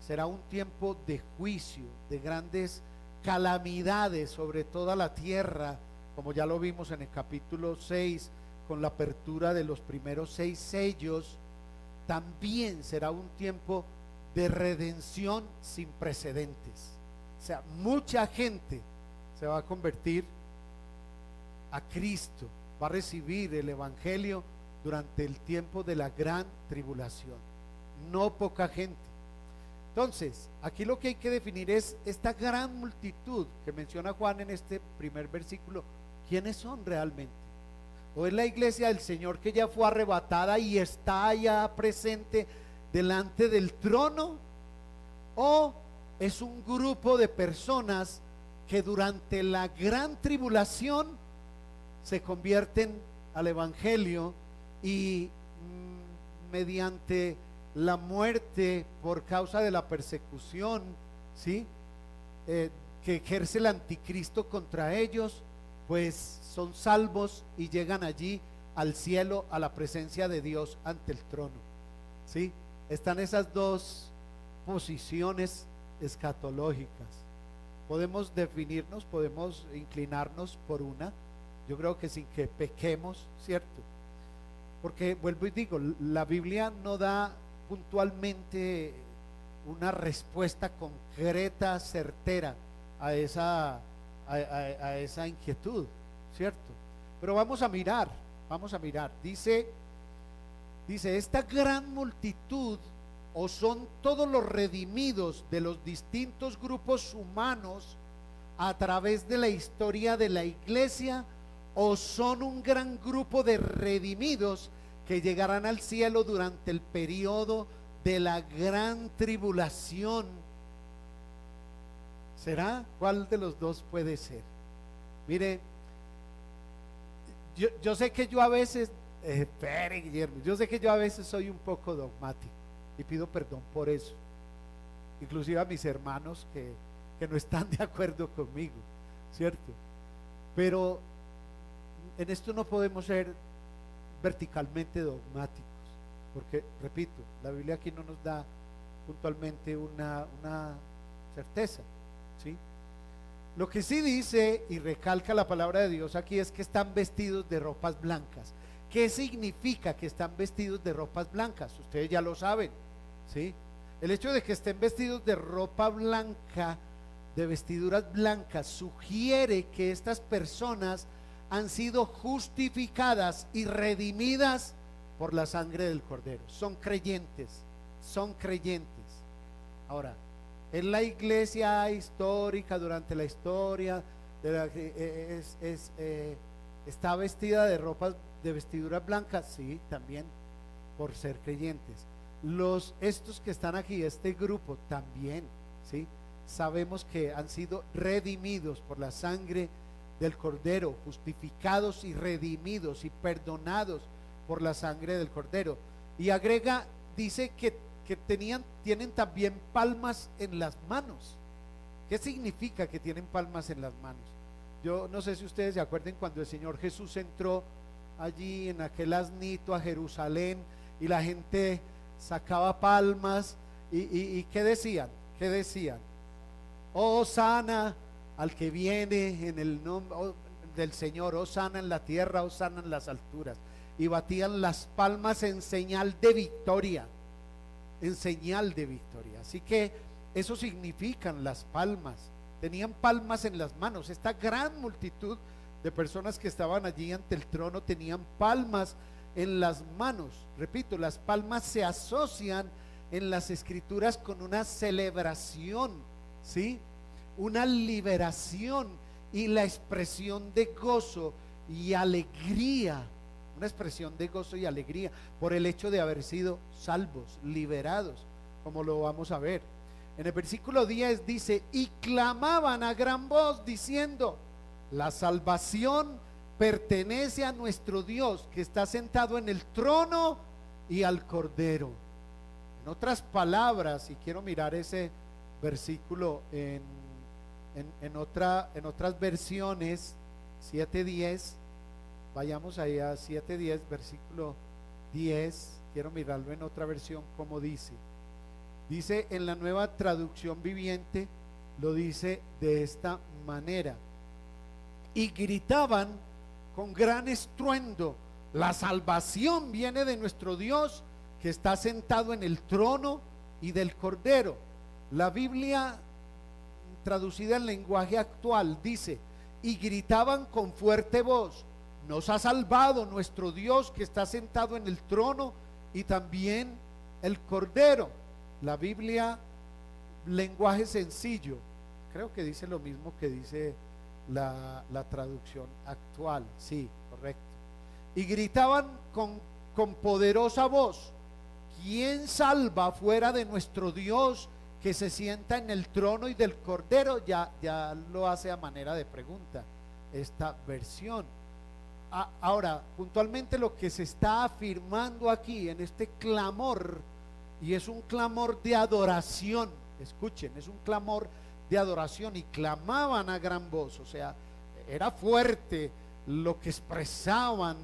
será un tiempo de juicio, de grandes calamidades sobre toda la tierra, como ya lo vimos en el capítulo 6, con la apertura de los primeros 6 sellos, también será un tiempo de redención sin precedentes. O sea, mucha gente se va a convertir a Cristo, va a recibir el evangelio durante el tiempo de la gran tribulación, no poca gente. Entonces, aquí lo que hay que definir es esta gran multitud que menciona Juan en este primer versículo. ¿Quiénes son realmente? ¿O es la iglesia del Señor que ya fue arrebatada y está ya presente delante del trono? ¿O es un grupo de personas que durante la gran tribulación se convierten al evangelio y mediante la muerte por causa de la persecución, ¿sí? Que ejerce el anticristo contra ellos, pues son salvos y llegan allí al cielo, a la presencia de Dios ante el trono, ¿sí? Están esas dos posiciones escatológicas. Podemos definirnos, podemos inclinarnos por una, yo creo que sin que pequemos, ¿cierto? Porque vuelvo y digo, la Biblia no da puntualmente una respuesta concreta, certera a esa inquietud, ¿cierto? Pero vamos a mirar. Dice, esta gran multitud, o son todos los redimidos de los distintos grupos humanos a través de la historia de la iglesia, o son un gran grupo de redimidos que llegarán al cielo durante el periodo de la gran tribulación. ¿Será? ¿Cuál de los dos puede ser? Mire, yo sé que yo a veces, espere, Guillermo, yo sé que yo a veces soy un poco dogmático y pido perdón por eso, inclusive a mis hermanos que no están de acuerdo conmigo, ¿cierto? Pero en esto no podemos ser verticalmente dogmáticos, porque, repito, la Biblia aquí no nos da puntualmente una certeza, ¿sí? Lo que sí dice y recalca la palabra de Dios aquí es que están vestidos de ropas blancas. ¿Qué significa que están vestidos de ropas blancas? Ustedes ya lo saben, ¿sí? El hecho de que estén vestidos de ropa blanca, de vestiduras blancas, sugiere que estas personas han sido justificadas y redimidas por la sangre del Cordero. Son creyentes. Ahora, en la iglesia histórica, durante la historia está vestida de ropas, de vestiduras blancas, sí, también por ser creyentes. Estos que están aquí, este grupo también, sí, sabemos que han sido redimidos por la sangre del Cordero, justificados y redimidos y perdonados por la sangre del Cordero. Y agrega, dice que tienen también palmas en las manos. ¿Qué significa que tienen palmas en las manos? Yo no sé si ustedes se acuerdan cuando el Señor Jesús entró allí en aquel asnito a Jerusalén y la gente sacaba palmas y ¿qué decían? Hosana al que viene en el nombre del Señor, hosana en la tierra, hosana en las alturas, y batían las palmas en señal de victoria. Así que eso significan las palmas. Tenían palmas en las manos. Esta gran multitud de personas que estaban allí ante el trono tenían palmas en las manos. Repito, las palmas se asocian en las escrituras con una celebración, ¿sí? Una liberación y la expresión de gozo y alegría. Una expresión de gozo y alegría por el hecho de haber sido salvos, liberados, como lo vamos a ver. En el versículo 10 dice: y clamaban a gran voz diciendo: la salvación pertenece a nuestro Dios, que está sentado en el trono, y al Cordero. En otras palabras, y quiero mirar ese versículo en otras versiones, 7:10. Vayamos ahí a 7:10, versículo 10. Quiero mirarlo en otra versión como dice. Dice en la Nueva Traducción Viviente, lo dice de esta manera: y gritaban con gran estruendo: la salvación viene de nuestro Dios, que está sentado en el trono y del Cordero. La Biblia traducida en lenguaje actual dice: y gritaban con fuerte voz: nos ha salvado nuestro Dios, que está sentado en el trono y también el Cordero. La Biblia, lenguaje sencillo, creo que dice lo mismo que dice la traducción actual. Sí, correcto. Y gritaban con poderosa voz: ¿quién salva fuera de nuestro Dios, que se sienta en el trono y del Cordero? Ya lo hace a manera de pregunta esta versión. Ahora, puntualmente lo que se está afirmando aquí en este clamor, y es un clamor de adoración, escuchen, es un clamor de adoración, y clamaban a gran voz, o sea, era fuerte lo que expresaban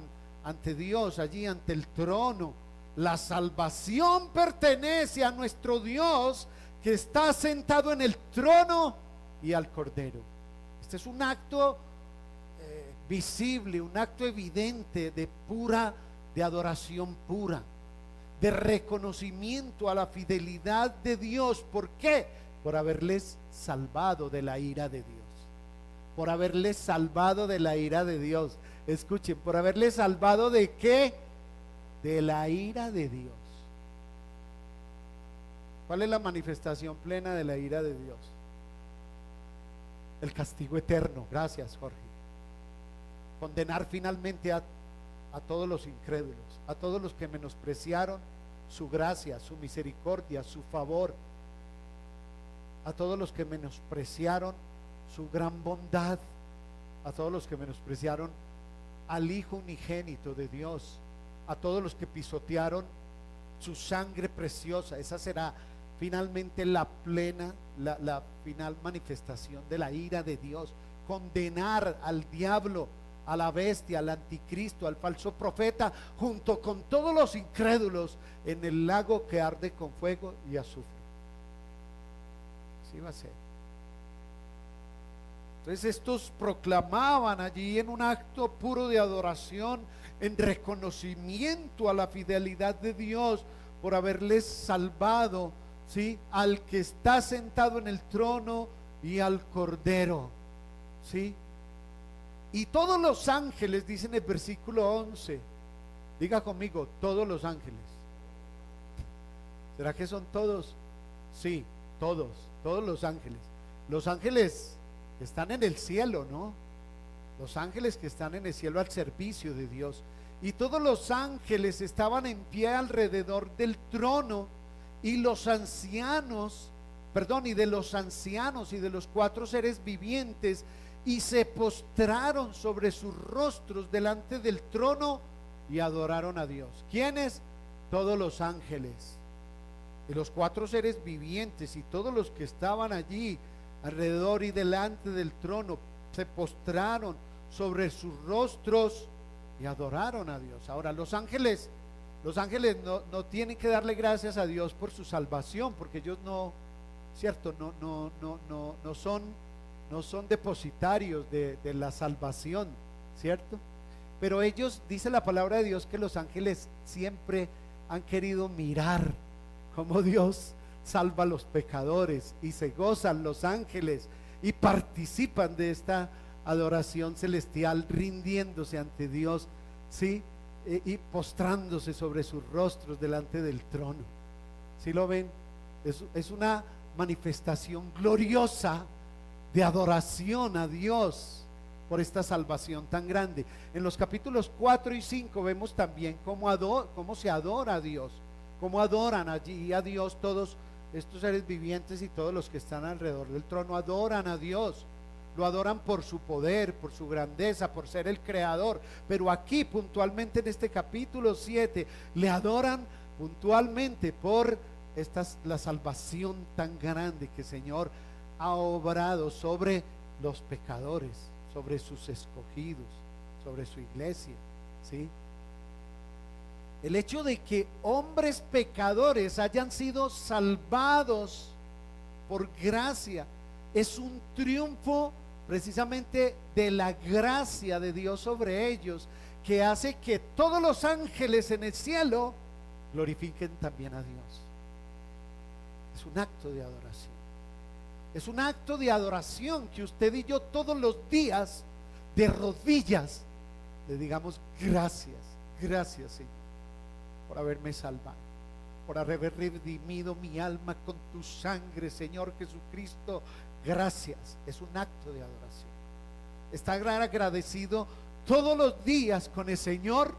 ante Dios, allí ante el trono. La salvación pertenece a nuestro Dios, que está sentado en el trono y al Cordero. Este es un acto visible, un acto evidente de adoración pura, de reconocimiento a la fidelidad de Dios. ¿Por qué? Por haberles salvado de la ira de Dios. Por haberles salvado de la ira de Dios. Escuchen, por haberles salvado ¿de qué? De la ira de Dios. ¿Cuál es la manifestación plena de la ira de Dios? El castigo eterno. Gracias, Jorge. Condenar finalmente a todos los incrédulos, a todos los que menospreciaron su gracia, su misericordia, su favor, a todos los que menospreciaron su gran bondad, a todos los que menospreciaron al Hijo unigénito de Dios, a todos los que pisotearon su sangre preciosa. Esa será finalmente la plena, la final manifestación de la ira de Dios. Condenar al diablo, a la bestia, al anticristo, al falso profeta, junto con todos los incrédulos, en el lago que arde con fuego y azufre. Así va a ser. Entonces estos proclamaban allí en un acto puro de adoración, en reconocimiento a la fidelidad de Dios por haberles salvado, ¿sí?, al que está sentado en el trono y al Cordero, ¿sí? Y todos los ángeles, dice en el versículo 11, diga conmigo, todos los ángeles. ¿Será que son todos? Sí, todos los ángeles. Los ángeles que están en el cielo, ¿no? Los ángeles que están en el cielo al servicio de Dios. Y todos los ángeles estaban en pie alrededor del trono, y los ancianos, y de los ancianos y de los 4 seres vivientes, y se postraron sobre sus rostros delante del trono y adoraron a Dios. ¿Quiénes? Todos los ángeles y los 4 seres vivientes y todos los que estaban allí alrededor y delante del trono se postraron sobre sus rostros y adoraron a Dios. Ahora, los ángeles no tienen que darle gracias a Dios por su salvación, porque ellos no son depositarios de la salvación, ¿cierto? Pero ellos, dice la palabra de Dios, que los ángeles siempre han querido mirar cómo Dios salva a los pecadores, y se gozan los ángeles y participan de esta adoración celestial, rindiéndose ante Dios, ¿sí? Y postrándose sobre sus rostros delante del trono. ¿Sí lo ven? Es una manifestación gloriosa de adoración a Dios por esta salvación tan grande. En los capítulos 4 y 5 vemos también cómo se adora a Dios, cómo adoran allí a Dios todos estos seres vivientes, y todos los que están alrededor del trono adoran a Dios. Lo adoran por su poder, por su grandeza, por ser el creador. Pero aquí puntualmente en este capítulo 7 le adoran puntualmente por la salvación tan grande que el Señor ha obrado sobre los pecadores, sobre sus escogidos, sobre su iglesia, ¿sí? El hecho de que hombres pecadores hayan sido salvados por gracia es un triunfo precisamente de la gracia de Dios sobre ellos, que hace que todos los ángeles en el cielo glorifiquen también a Dios. Es un acto de adoración. Es un acto de adoración que usted y yo todos los días de rodillas le digamos gracias, gracias Señor, por haberme salvado, por haber redimido mi alma con tu sangre, Señor Jesucristo. Gracias. Es un acto de adoración. Estar agradecido todos los días con el Señor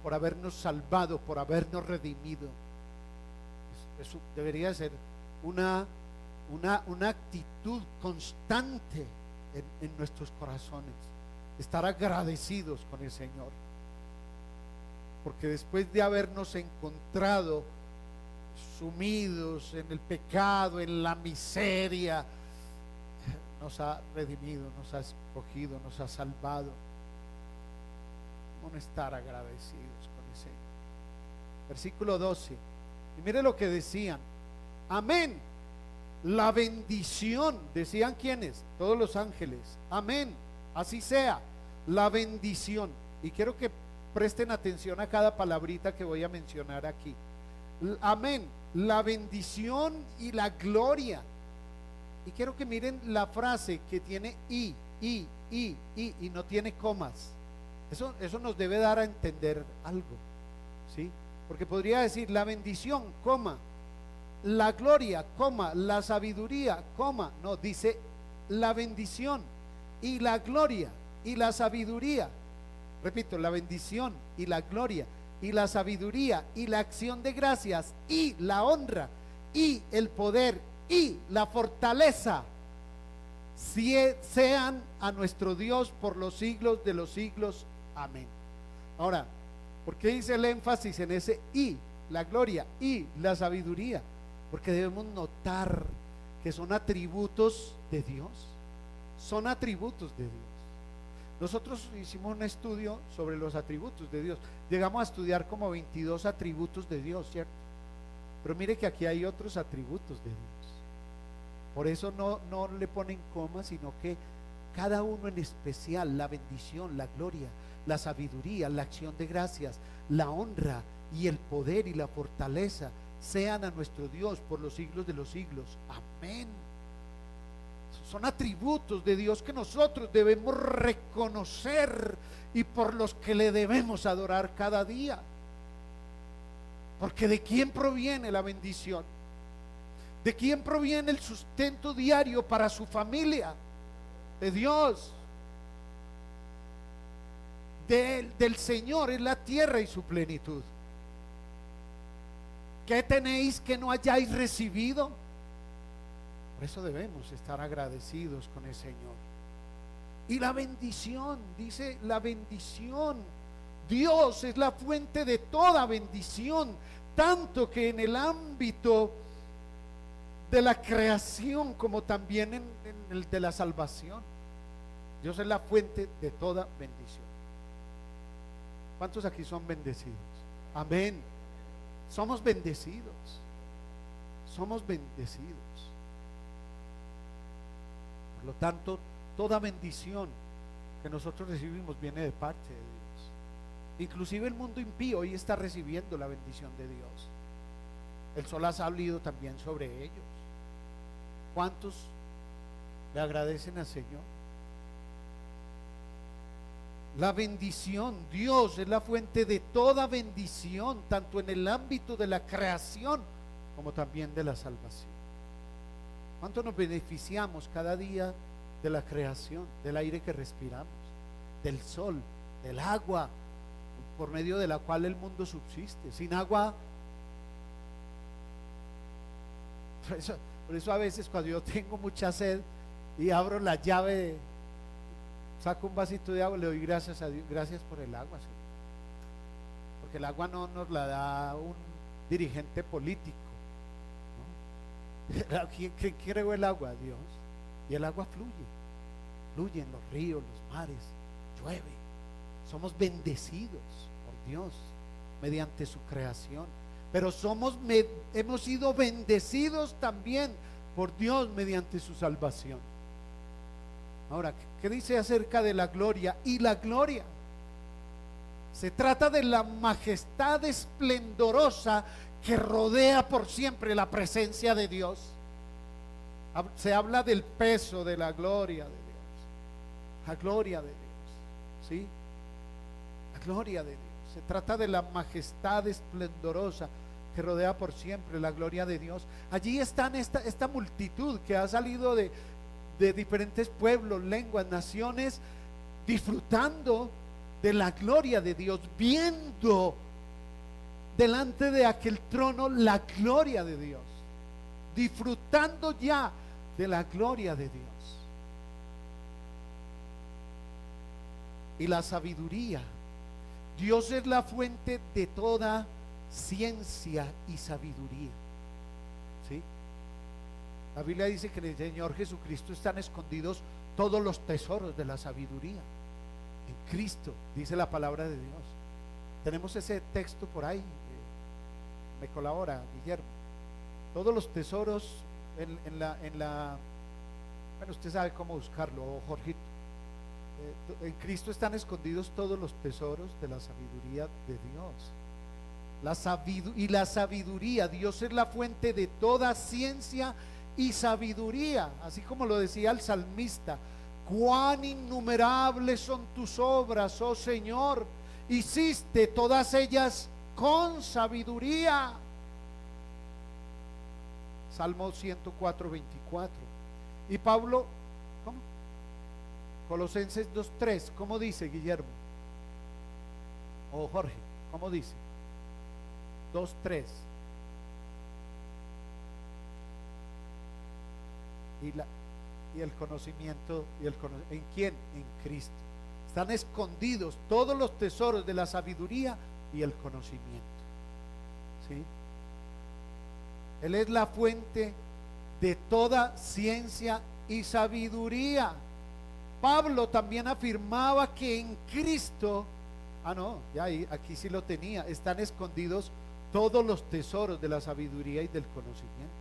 por habernos salvado, por habernos redimido. Eso debería ser una actitud constante en nuestros corazones, estar agradecidos con el Señor, porque después de habernos encontrado sumidos en el pecado, en la miseria, nos ha redimido, nos ha escogido, nos ha salvado. ¿Cómo no estar agradecidos con el Señor? Versículo 12. Y mire lo que decían: amén, la bendición. ¿Decían quiénes? Todos los ángeles. Amén, así sea, la bendición. Y quiero que presten atención a cada palabrita que voy a mencionar aquí. Amén. La bendición y la gloria. Y quiero que miren la frase que tiene y no tiene comas. Eso nos debe dar a entender algo, ¿sí? Porque podría decir la bendición, coma, la gloria, coma, la sabiduría, coma. No, dice la bendición y la gloria y la sabiduría. Repito, la bendición y la gloria y la sabiduría y la acción de gracias y la honra y el poder y la fortaleza sean a nuestro Dios por los siglos de los siglos. Amén. Ahora, ¿por qué dice el énfasis en ese y, la gloria y la sabiduría? Porque debemos notar que son atributos de Dios. Son atributos de Dios. Nosotros hicimos un estudio sobre los atributos de Dios. Llegamos a estudiar como 22 atributos de Dios, ¿cierto? Pero mire que aquí hay otros atributos de Dios. Por eso no le ponen coma, sino que cada uno en especial, la bendición, la gloria, la sabiduría, la acción de gracias, la honra y el poder y la fortaleza sean a nuestro Dios por los siglos de los siglos. Amén. Son atributos de Dios que nosotros debemos reconocer y por los que le debemos adorar cada día. Porque ¿de quién proviene la bendición? ¿De quién proviene el sustento diario para su familia? De Dios. Del Señor es la tierra y su plenitud. ¿Qué tenéis que no hayáis recibido? Por eso debemos estar agradecidos con el Señor. Y la bendición, dice la bendición. Dios es la fuente de toda bendición, tanto que en el ámbito de la creación como también en el de la salvación. Dios es la fuente de toda bendición. ¿Cuántos aquí son bendecidos? Amén. Somos bendecidos. Somos bendecidos. Por lo tanto, toda bendición que nosotros recibimos viene de parte de Dios. Inclusive el mundo impío hoy está recibiendo la bendición de Dios. El sol ha salido también sobre ellos. ¿Cuántos le agradecen al Señor? La bendición, Dios es la fuente de toda bendición, tanto en el ámbito de la creación como también de la salvación. ¿Cuánto nos beneficiamos cada día de la creación, del aire que respiramos, del sol, del agua, por medio de la cual el mundo subsiste? Sin agua, por eso a veces cuando yo tengo mucha sed y abro la llave, saco un vasito de agua, le doy gracias a Dios, gracias por el agua, Señor. Porque el agua no nos la da un dirigente político, ¿no? ¿Quién creó el agua? Dios. Y el agua fluye en los ríos, los mares, llueve. Somos bendecidos por Dios mediante su creación, pero hemos sido bendecidos también por Dios mediante su salvación. Ahora, ¿qué dice acerca de la gloria? Y la gloria se trata de la majestad esplendorosa que rodea por siempre la presencia de Dios. Se habla del peso de la gloria de Dios. La gloria de Dios, ¿sí? La gloria de Dios. Se trata de la majestad esplendorosa que rodea por siempre la gloria de Dios. Allí están esta multitud que ha salido de diferentes pueblos, lenguas, naciones, disfrutando de la gloria de Dios, viendo delante de aquel trono la gloria de Dios, disfrutando ya de la gloria de Dios. Y la sabiduría. Dios es la fuente de toda ciencia y sabiduría, ¿sí? La Biblia dice que en el Señor Jesucristo están escondidos todos los tesoros de la sabiduría. En Cristo, dice la palabra de Dios. Tenemos ese texto por ahí. Me colabora Guillermo. Todos los tesoros en la bueno, usted sabe cómo buscarlo, Jorgito. En Cristo están escondidos todos los tesoros de la sabiduría de Dios. Y la sabiduría, Dios es la fuente de toda ciencia y sabiduría, así como lo decía el salmista. Cuán innumerables son tus obras, oh Señor, hiciste todas ellas con sabiduría. Salmo 104, 24. Y Pablo, ¿cómo? Colosenses 2:3, ¿cómo dice, Guillermo? O Jorge, ¿cómo dice? 2:3. Y el conocimiento, ¿en quién? En Cristo. Están escondidos todos los tesoros de la sabiduría y el conocimiento. ¿Sí? Él es la fuente de toda ciencia y sabiduría. Pablo también afirmaba que en Cristo, aquí sí lo tenía, están escondidos todos los tesoros de la sabiduría y del conocimiento.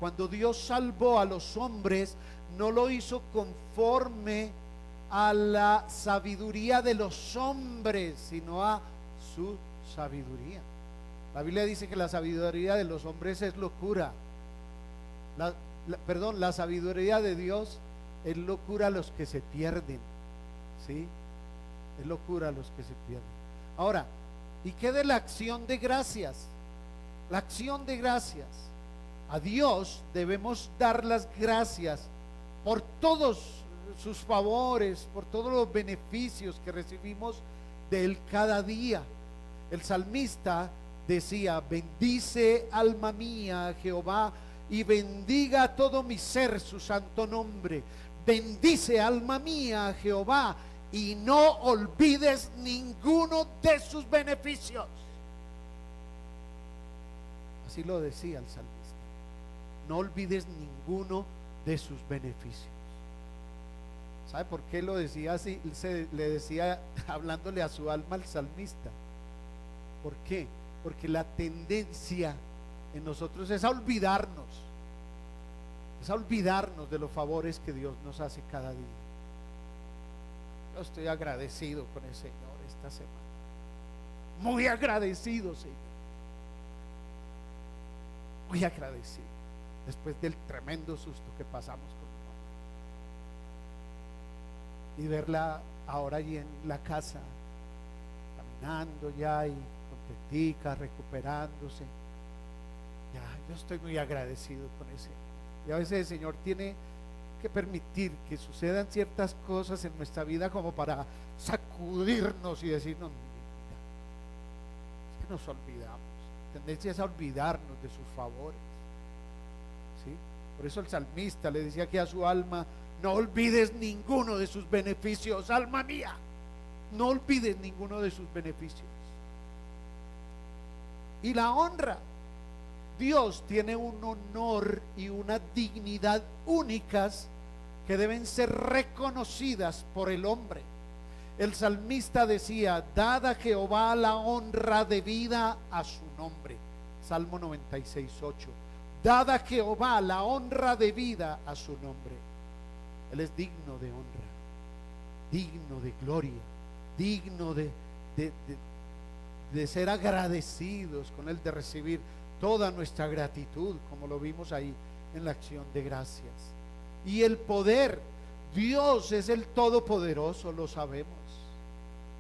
Cuando Dios salvó a los hombres, no lo hizo conforme a la sabiduría de los hombres, sino a su sabiduría. La Biblia dice que la sabiduría de los hombres es locura. La sabiduría de Dios es locura a los que se pierden. ¿Sí? Es locura a los que se pierden. Ahora, ¿y qué de la acción de gracias? La acción de gracias. A Dios debemos dar las gracias por todos sus favores, por todos los beneficios que recibimos de Él cada día. El salmista decía: bendice alma mía a Jehová y bendiga todo mi ser su santo nombre. Bendice alma mía a Jehová y no olvides ninguno de sus beneficios. Así lo decía el salmista. No olvides ninguno de sus beneficios. ¿Sabe por qué lo decía así? Le decía hablándole a su alma al salmista. ¿Por qué? Porque la tendencia en nosotros es a olvidarnos. Es a olvidarnos de los favores que Dios nos hace cada día. Yo estoy agradecido con el Señor esta semana. Muy agradecido, Señor. Muy agradecido. Después del tremendo susto que pasamos con mi mamá. Y verla ahora allí en la casa, caminando ya y contentica, recuperándose. Ya, yo estoy muy agradecido con ese. Y a veces el Señor tiene que permitir que sucedan ciertas cosas en nuestra vida como para sacudirnos y decirnos: mira, es que nos olvidamos. La tendencia es a olvidarnos de sus favores. ¿Sí? Por eso el salmista le decía que a su alma: no olvides ninguno de sus beneficios, alma mía, no olvides ninguno de sus beneficios. Y la honra. Dios tiene un honor y una dignidad únicas que deben ser reconocidas por el hombre. El salmista decía: dad a Jehová la honra debida a su nombre. Salmo 96:8. Dad a Jehová la honra debida a su nombre. Él es digno de honra, digno de gloria, digno de ser agradecidos con Él, de recibir toda nuestra gratitud, como lo vimos ahí en la acción de gracias. Y el poder, Dios es el Todopoderoso, lo sabemos.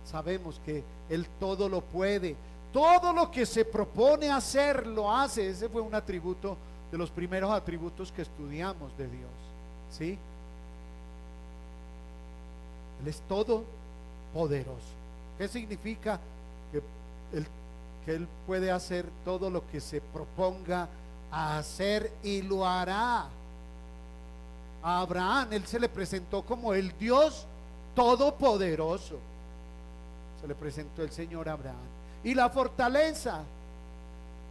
Sabemos que Él todo lo puede, todo lo que se propone hacer, lo hace. Ese fue un atributo de los primeros atributos que estudiamos de Dios. ¿Sí? Él es todopoderoso. ¿Qué significa? Que Él puede hacer todo lo que se proponga a hacer, y lo hará. A Abraham Él se le presentó como el Dios todopoderoso. Se le presentó el Señor a Abraham. Y la fortaleza.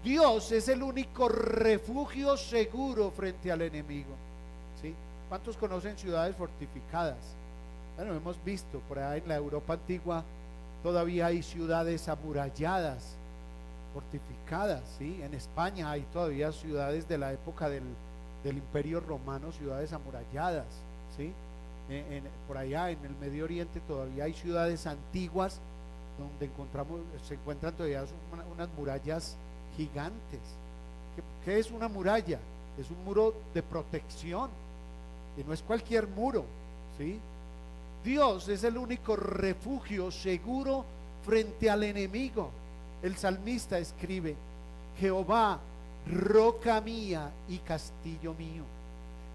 Dios es el único refugio seguro frente al enemigo. ¿Sí? ¿Cuántos conocen ciudades fortificadas? Bueno, hemos visto por ahí en la Europa antigua todavía hay ciudades amuralladas, fortificadas, ¿sí? En España hay todavía ciudades de la época del Imperio Romano, ciudades amuralladas, ¿sí? Por allá en el Medio Oriente todavía hay ciudades antiguas donde se encuentran todavía unas murallas gigantes. ¿Qué es una muralla? Es un muro de protección y no es cualquier muro, ¿sí? Dios es el único refugio seguro frente al enemigo. El salmista escribe: Jehová, roca mía y castillo mío,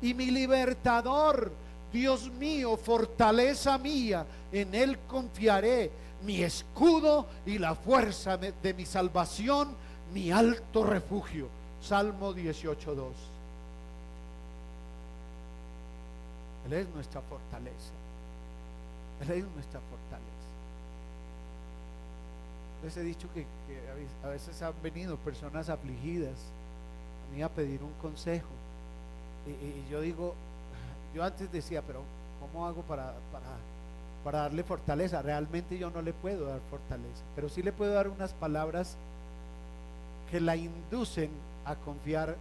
y mi libertador, Dios mío, fortaleza mía, en él confiaré, mi escudo y la fuerza de mi salvación, mi alto refugio. Salmo 18:2. Él es nuestra fortaleza. Él es nuestra fortaleza. Les he dicho que a veces han venido personas afligidas a mí a pedir un consejo. Y yo digo, yo antes decía, pero ¿cómo hago para darle fortaleza? Realmente yo no le puedo dar fortaleza, pero sí le puedo dar unas palabras que la inducen a confiar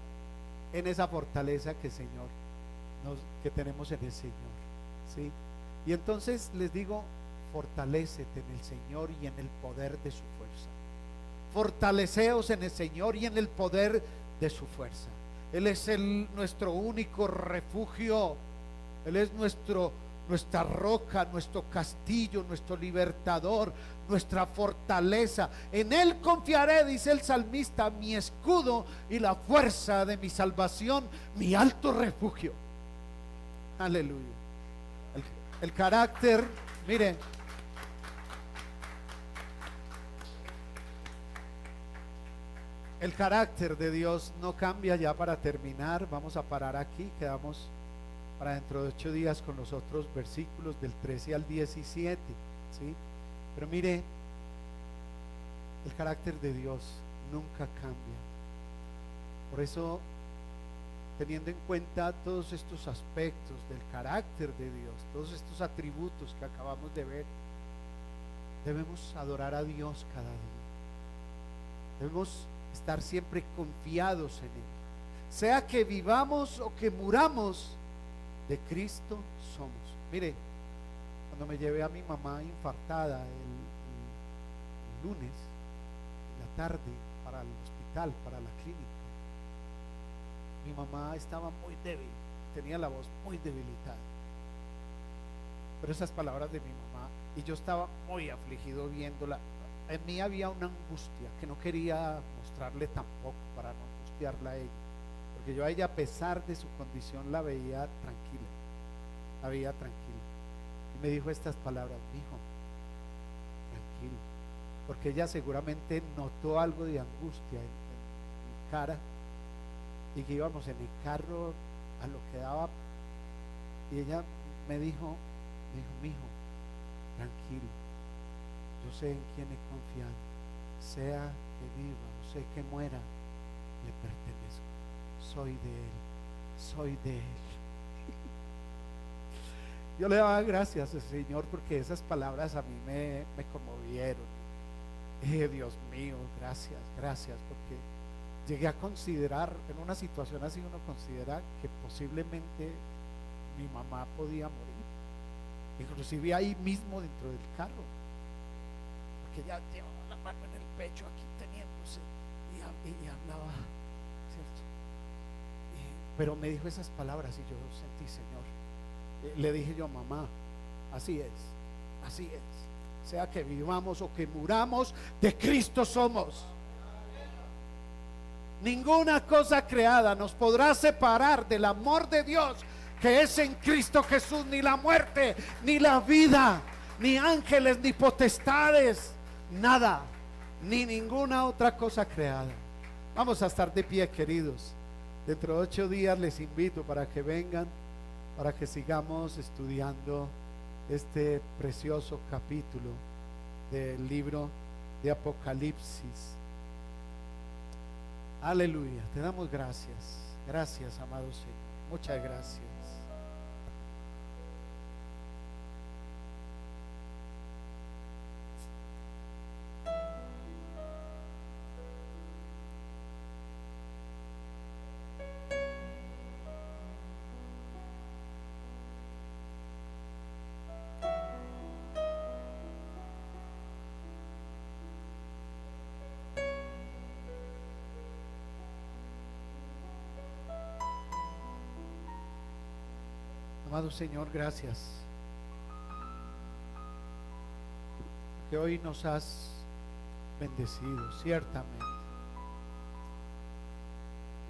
en esa fortaleza que que tenemos en el Señor, ¿sí? Y entonces les digo: fortalécete en el Señor y en el poder de su fuerza. Fortaleceos en el Señor y en el poder de su fuerza. Él es nuestro único refugio. Él es nuestra roca, nuestro castillo, nuestro libertador, nuestra fortaleza. En él confiaré, dice el salmista, mi escudo y la fuerza de mi salvación, mi alto refugio. Aleluya. El carácter, mire, el carácter de Dios no cambia. Ya para terminar, vamos a parar aquí. Quedamos para dentro de 8 días con los otros versículos del 13 al 17, ¿sí? Pero mire, el carácter de Dios nunca cambia. Por eso, teniendo en cuenta todos estos aspectos del carácter de Dios, todos estos atributos que acabamos de ver, debemos adorar a Dios cada día. Debemos estar siempre confiados en Él. Sea que vivamos o que muramos, de Cristo somos. Mire, cuando me llevé a mi mamá infartada el lunes en la tarde para el hospital, para la clínica, mi mamá estaba muy débil, tenía la voz muy debilitada. Pero esas palabras de mi mamá, y yo estaba muy afligido viéndola. En mí había una angustia que no quería mostrarle tampoco, para no angustiarla a ella, porque yo a ella, a pesar de su condición, la veía tranquila, y me dijo estas palabras: hijo, tranquilo, porque ella seguramente notó algo de angustia en mi cara, y que íbamos en el carro a lo que daba, y ella me dijo, mijo, tranquilo, yo sé en quién he confiado, sea que viva o sea que muera, le pertenezco, soy de él. Yo le daba gracias al Señor porque esas palabras a mí me conmovieron. Dios mío, gracias, porque llegué a considerar, en una situación así uno considera que posiblemente mi mamá podía morir, inclusive ahí mismo dentro del carro, porque ella llevaba la mano en el pecho aquí teniéndose y hablaba, ¿cierto? Pero me dijo esas palabras y yo sentí: Señor, le dije yo: mamá, así es, sea que vivamos o que muramos, de Cristo somos. Ninguna cosa creada nos podrá separar del amor de Dios que es en Cristo Jesús, ni la muerte, ni la vida, ni ángeles, ni potestades, nada, ni ninguna otra cosa creada. Vamos a estar de pie, queridos. Dentro de 8 días les invito para que vengan, para que sigamos estudiando este precioso capítulo del libro de Apocalipsis. Aleluya, te damos gracias, amado Señor, muchas gracias. Amado Señor, gracias, que hoy nos has bendecido, ciertamente.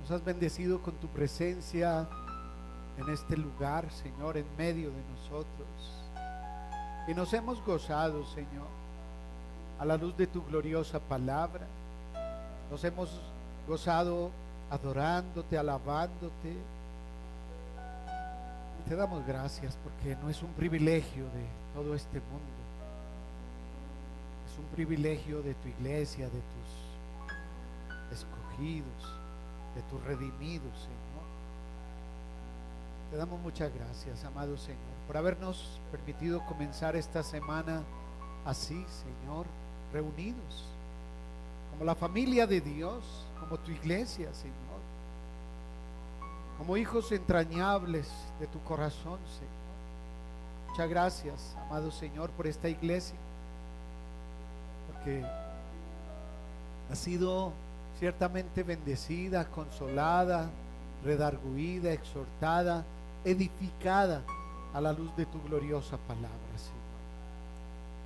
Nos has bendecido con tu presencia en este lugar, Señor, en medio de nosotros. Y nos hemos gozado, Señor, a la luz de tu gloriosa palabra. Nos hemos gozado adorándote, alabándote. Y te damos gracias porque no es un privilegio de todo este mundo. Es un privilegio de tu iglesia, de tus escogidos, de tus redimidos, Señor. Te damos muchas gracias, amado Señor, por habernos permitido comenzar esta semana así, Señor, reunidos como la familia de Dios, como tu iglesia, Señor, como hijos entrañables de tu corazón, Señor. Muchas gracias, amado Señor, por esta iglesia, porque ha sido ciertamente bendecida, consolada, redarguida, exhortada, edificada a la luz de tu gloriosa palabra, Señor.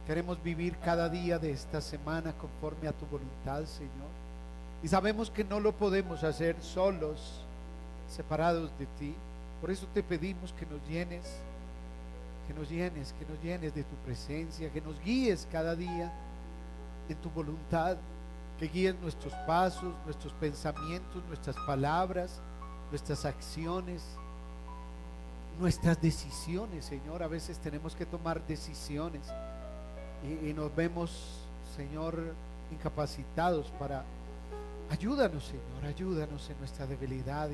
Queremos vivir cada día de esta semana conforme a tu voluntad, Señor. Y sabemos que no lo podemos hacer solos, separados de ti. Por eso te pedimos que nos llenes, que nos llenes, que nos llenes de tu presencia, que nos guíes cada día en tu voluntad, que guíes nuestros pasos, nuestros pensamientos, nuestras palabras, nuestras acciones, nuestras decisiones, Señor. A veces tenemos que tomar decisiones y nos vemos, Señor, incapacitados para... Ayúdanos, Señor, ayúdanos en nuestra debilidad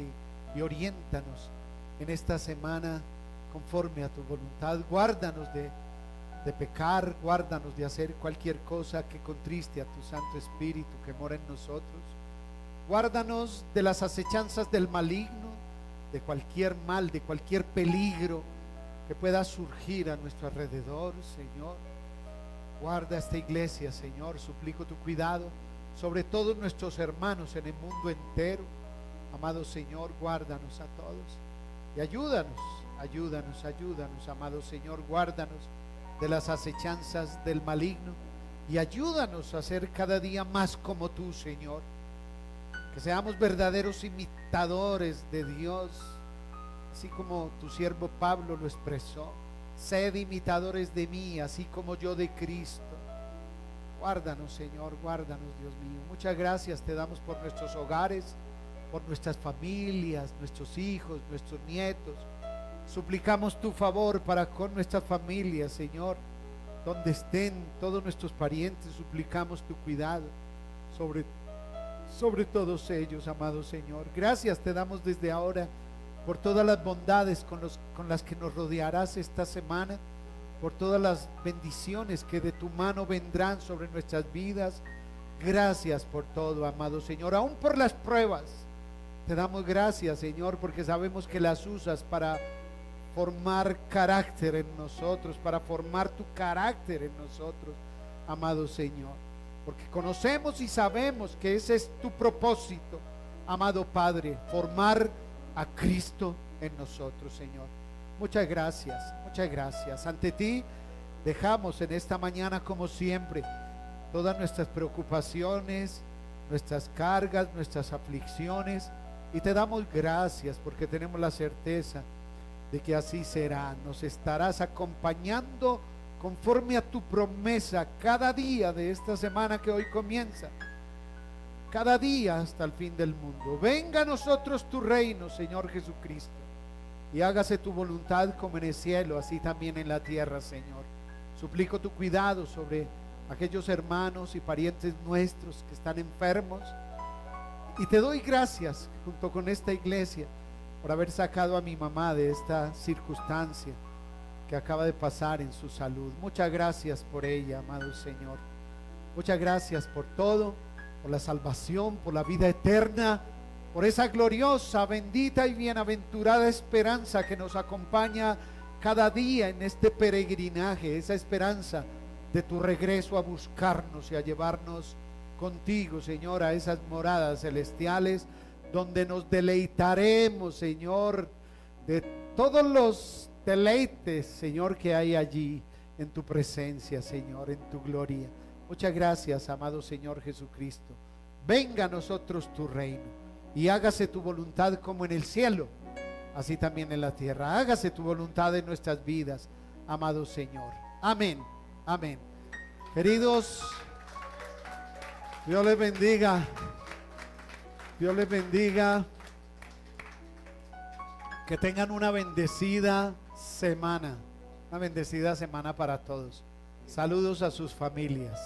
y oriéntanos en esta semana conforme a tu voluntad. Guárdanos de pecar, guárdanos de hacer cualquier cosa que contriste a tu Santo Espíritu que mora en nosotros. Guárdanos de las acechanzas del maligno, de cualquier mal, de cualquier peligro que pueda surgir a nuestro alrededor, Señor. Guarda esta iglesia, Señor, suplico tu cuidado sobre todos nuestros hermanos en el mundo entero. Amado Señor, guárdanos a todos y ayúdanos, ayúdanos, ayúdanos, amado Señor, guárdanos de las acechanzas del maligno y ayúdanos a ser cada día más como tú, Señor. Que seamos verdaderos imitadores de Dios, así como tu siervo Pablo lo expresó. Sed imitadores de mí, así como yo de Cristo. Guárdanos, Señor, guárdanos, Dios mío. Muchas gracias te damos por nuestros hogares, por nuestras familias, nuestros hijos, nuestros nietos. Suplicamos tu favor para con nuestras familias, Señor, donde estén todos nuestros parientes. Suplicamos tu cuidado sobre todos ellos, amado Señor. Gracias te damos desde ahora por todas las bondades con las que nos rodearás esta semana, por todas las bendiciones que de tu mano vendrán sobre nuestras vidas. Gracias por todo, amado Señor, aún por las pruebas. Te damos gracias, Señor, porque sabemos que las usas para formar carácter en nosotros, para formar tu carácter en nosotros, amado Señor, porque conocemos y sabemos que ese es tu propósito, amado Padre, formar a Cristo en nosotros, Señor. Muchas gracias, muchas gracias. Ante ti dejamos en esta mañana, como siempre, todas nuestras preocupaciones, nuestras cargas, nuestras aflicciones, y te damos gracias porque tenemos la certeza de que así será. Nos estarás acompañando conforme a tu promesa cada día de esta semana que hoy comienza, cada día hasta el fin del mundo. Venga a nosotros tu reino, Señor Jesucristo, y hágase tu voluntad como en el cielo, así también en la tierra, Señor. Suplico tu cuidado sobre aquellos hermanos y parientes nuestros que están enfermos, y te doy gracias junto con esta iglesia por haber sacado a mi mamá de esta circunstancia que acaba de pasar en su salud. Muchas gracias por ella, amado Señor. Muchas gracias por todo, por la salvación, por la vida eterna, por esa gloriosa, bendita y bienaventurada esperanza que nos acompaña cada día en este peregrinaje, esa esperanza de tu regreso a buscarnos y a llevarnos contigo, Señor, a esas moradas celestiales donde nos deleitaremos, Señor, de todos los deleites, Señor, que hay allí en tu presencia, Señor, en tu gloria. Muchas gracias, amado Señor Jesucristo. Venga a nosotros tu reino y hágase tu voluntad como en el cielo, así también en la tierra. Hágase tu voluntad en nuestras vidas, amado Señor. Amén, amén. Queridos, Dios les bendiga. Dios les bendiga. Que tengan una bendecida semana. Una bendecida semana para todos. Saludos a sus familias.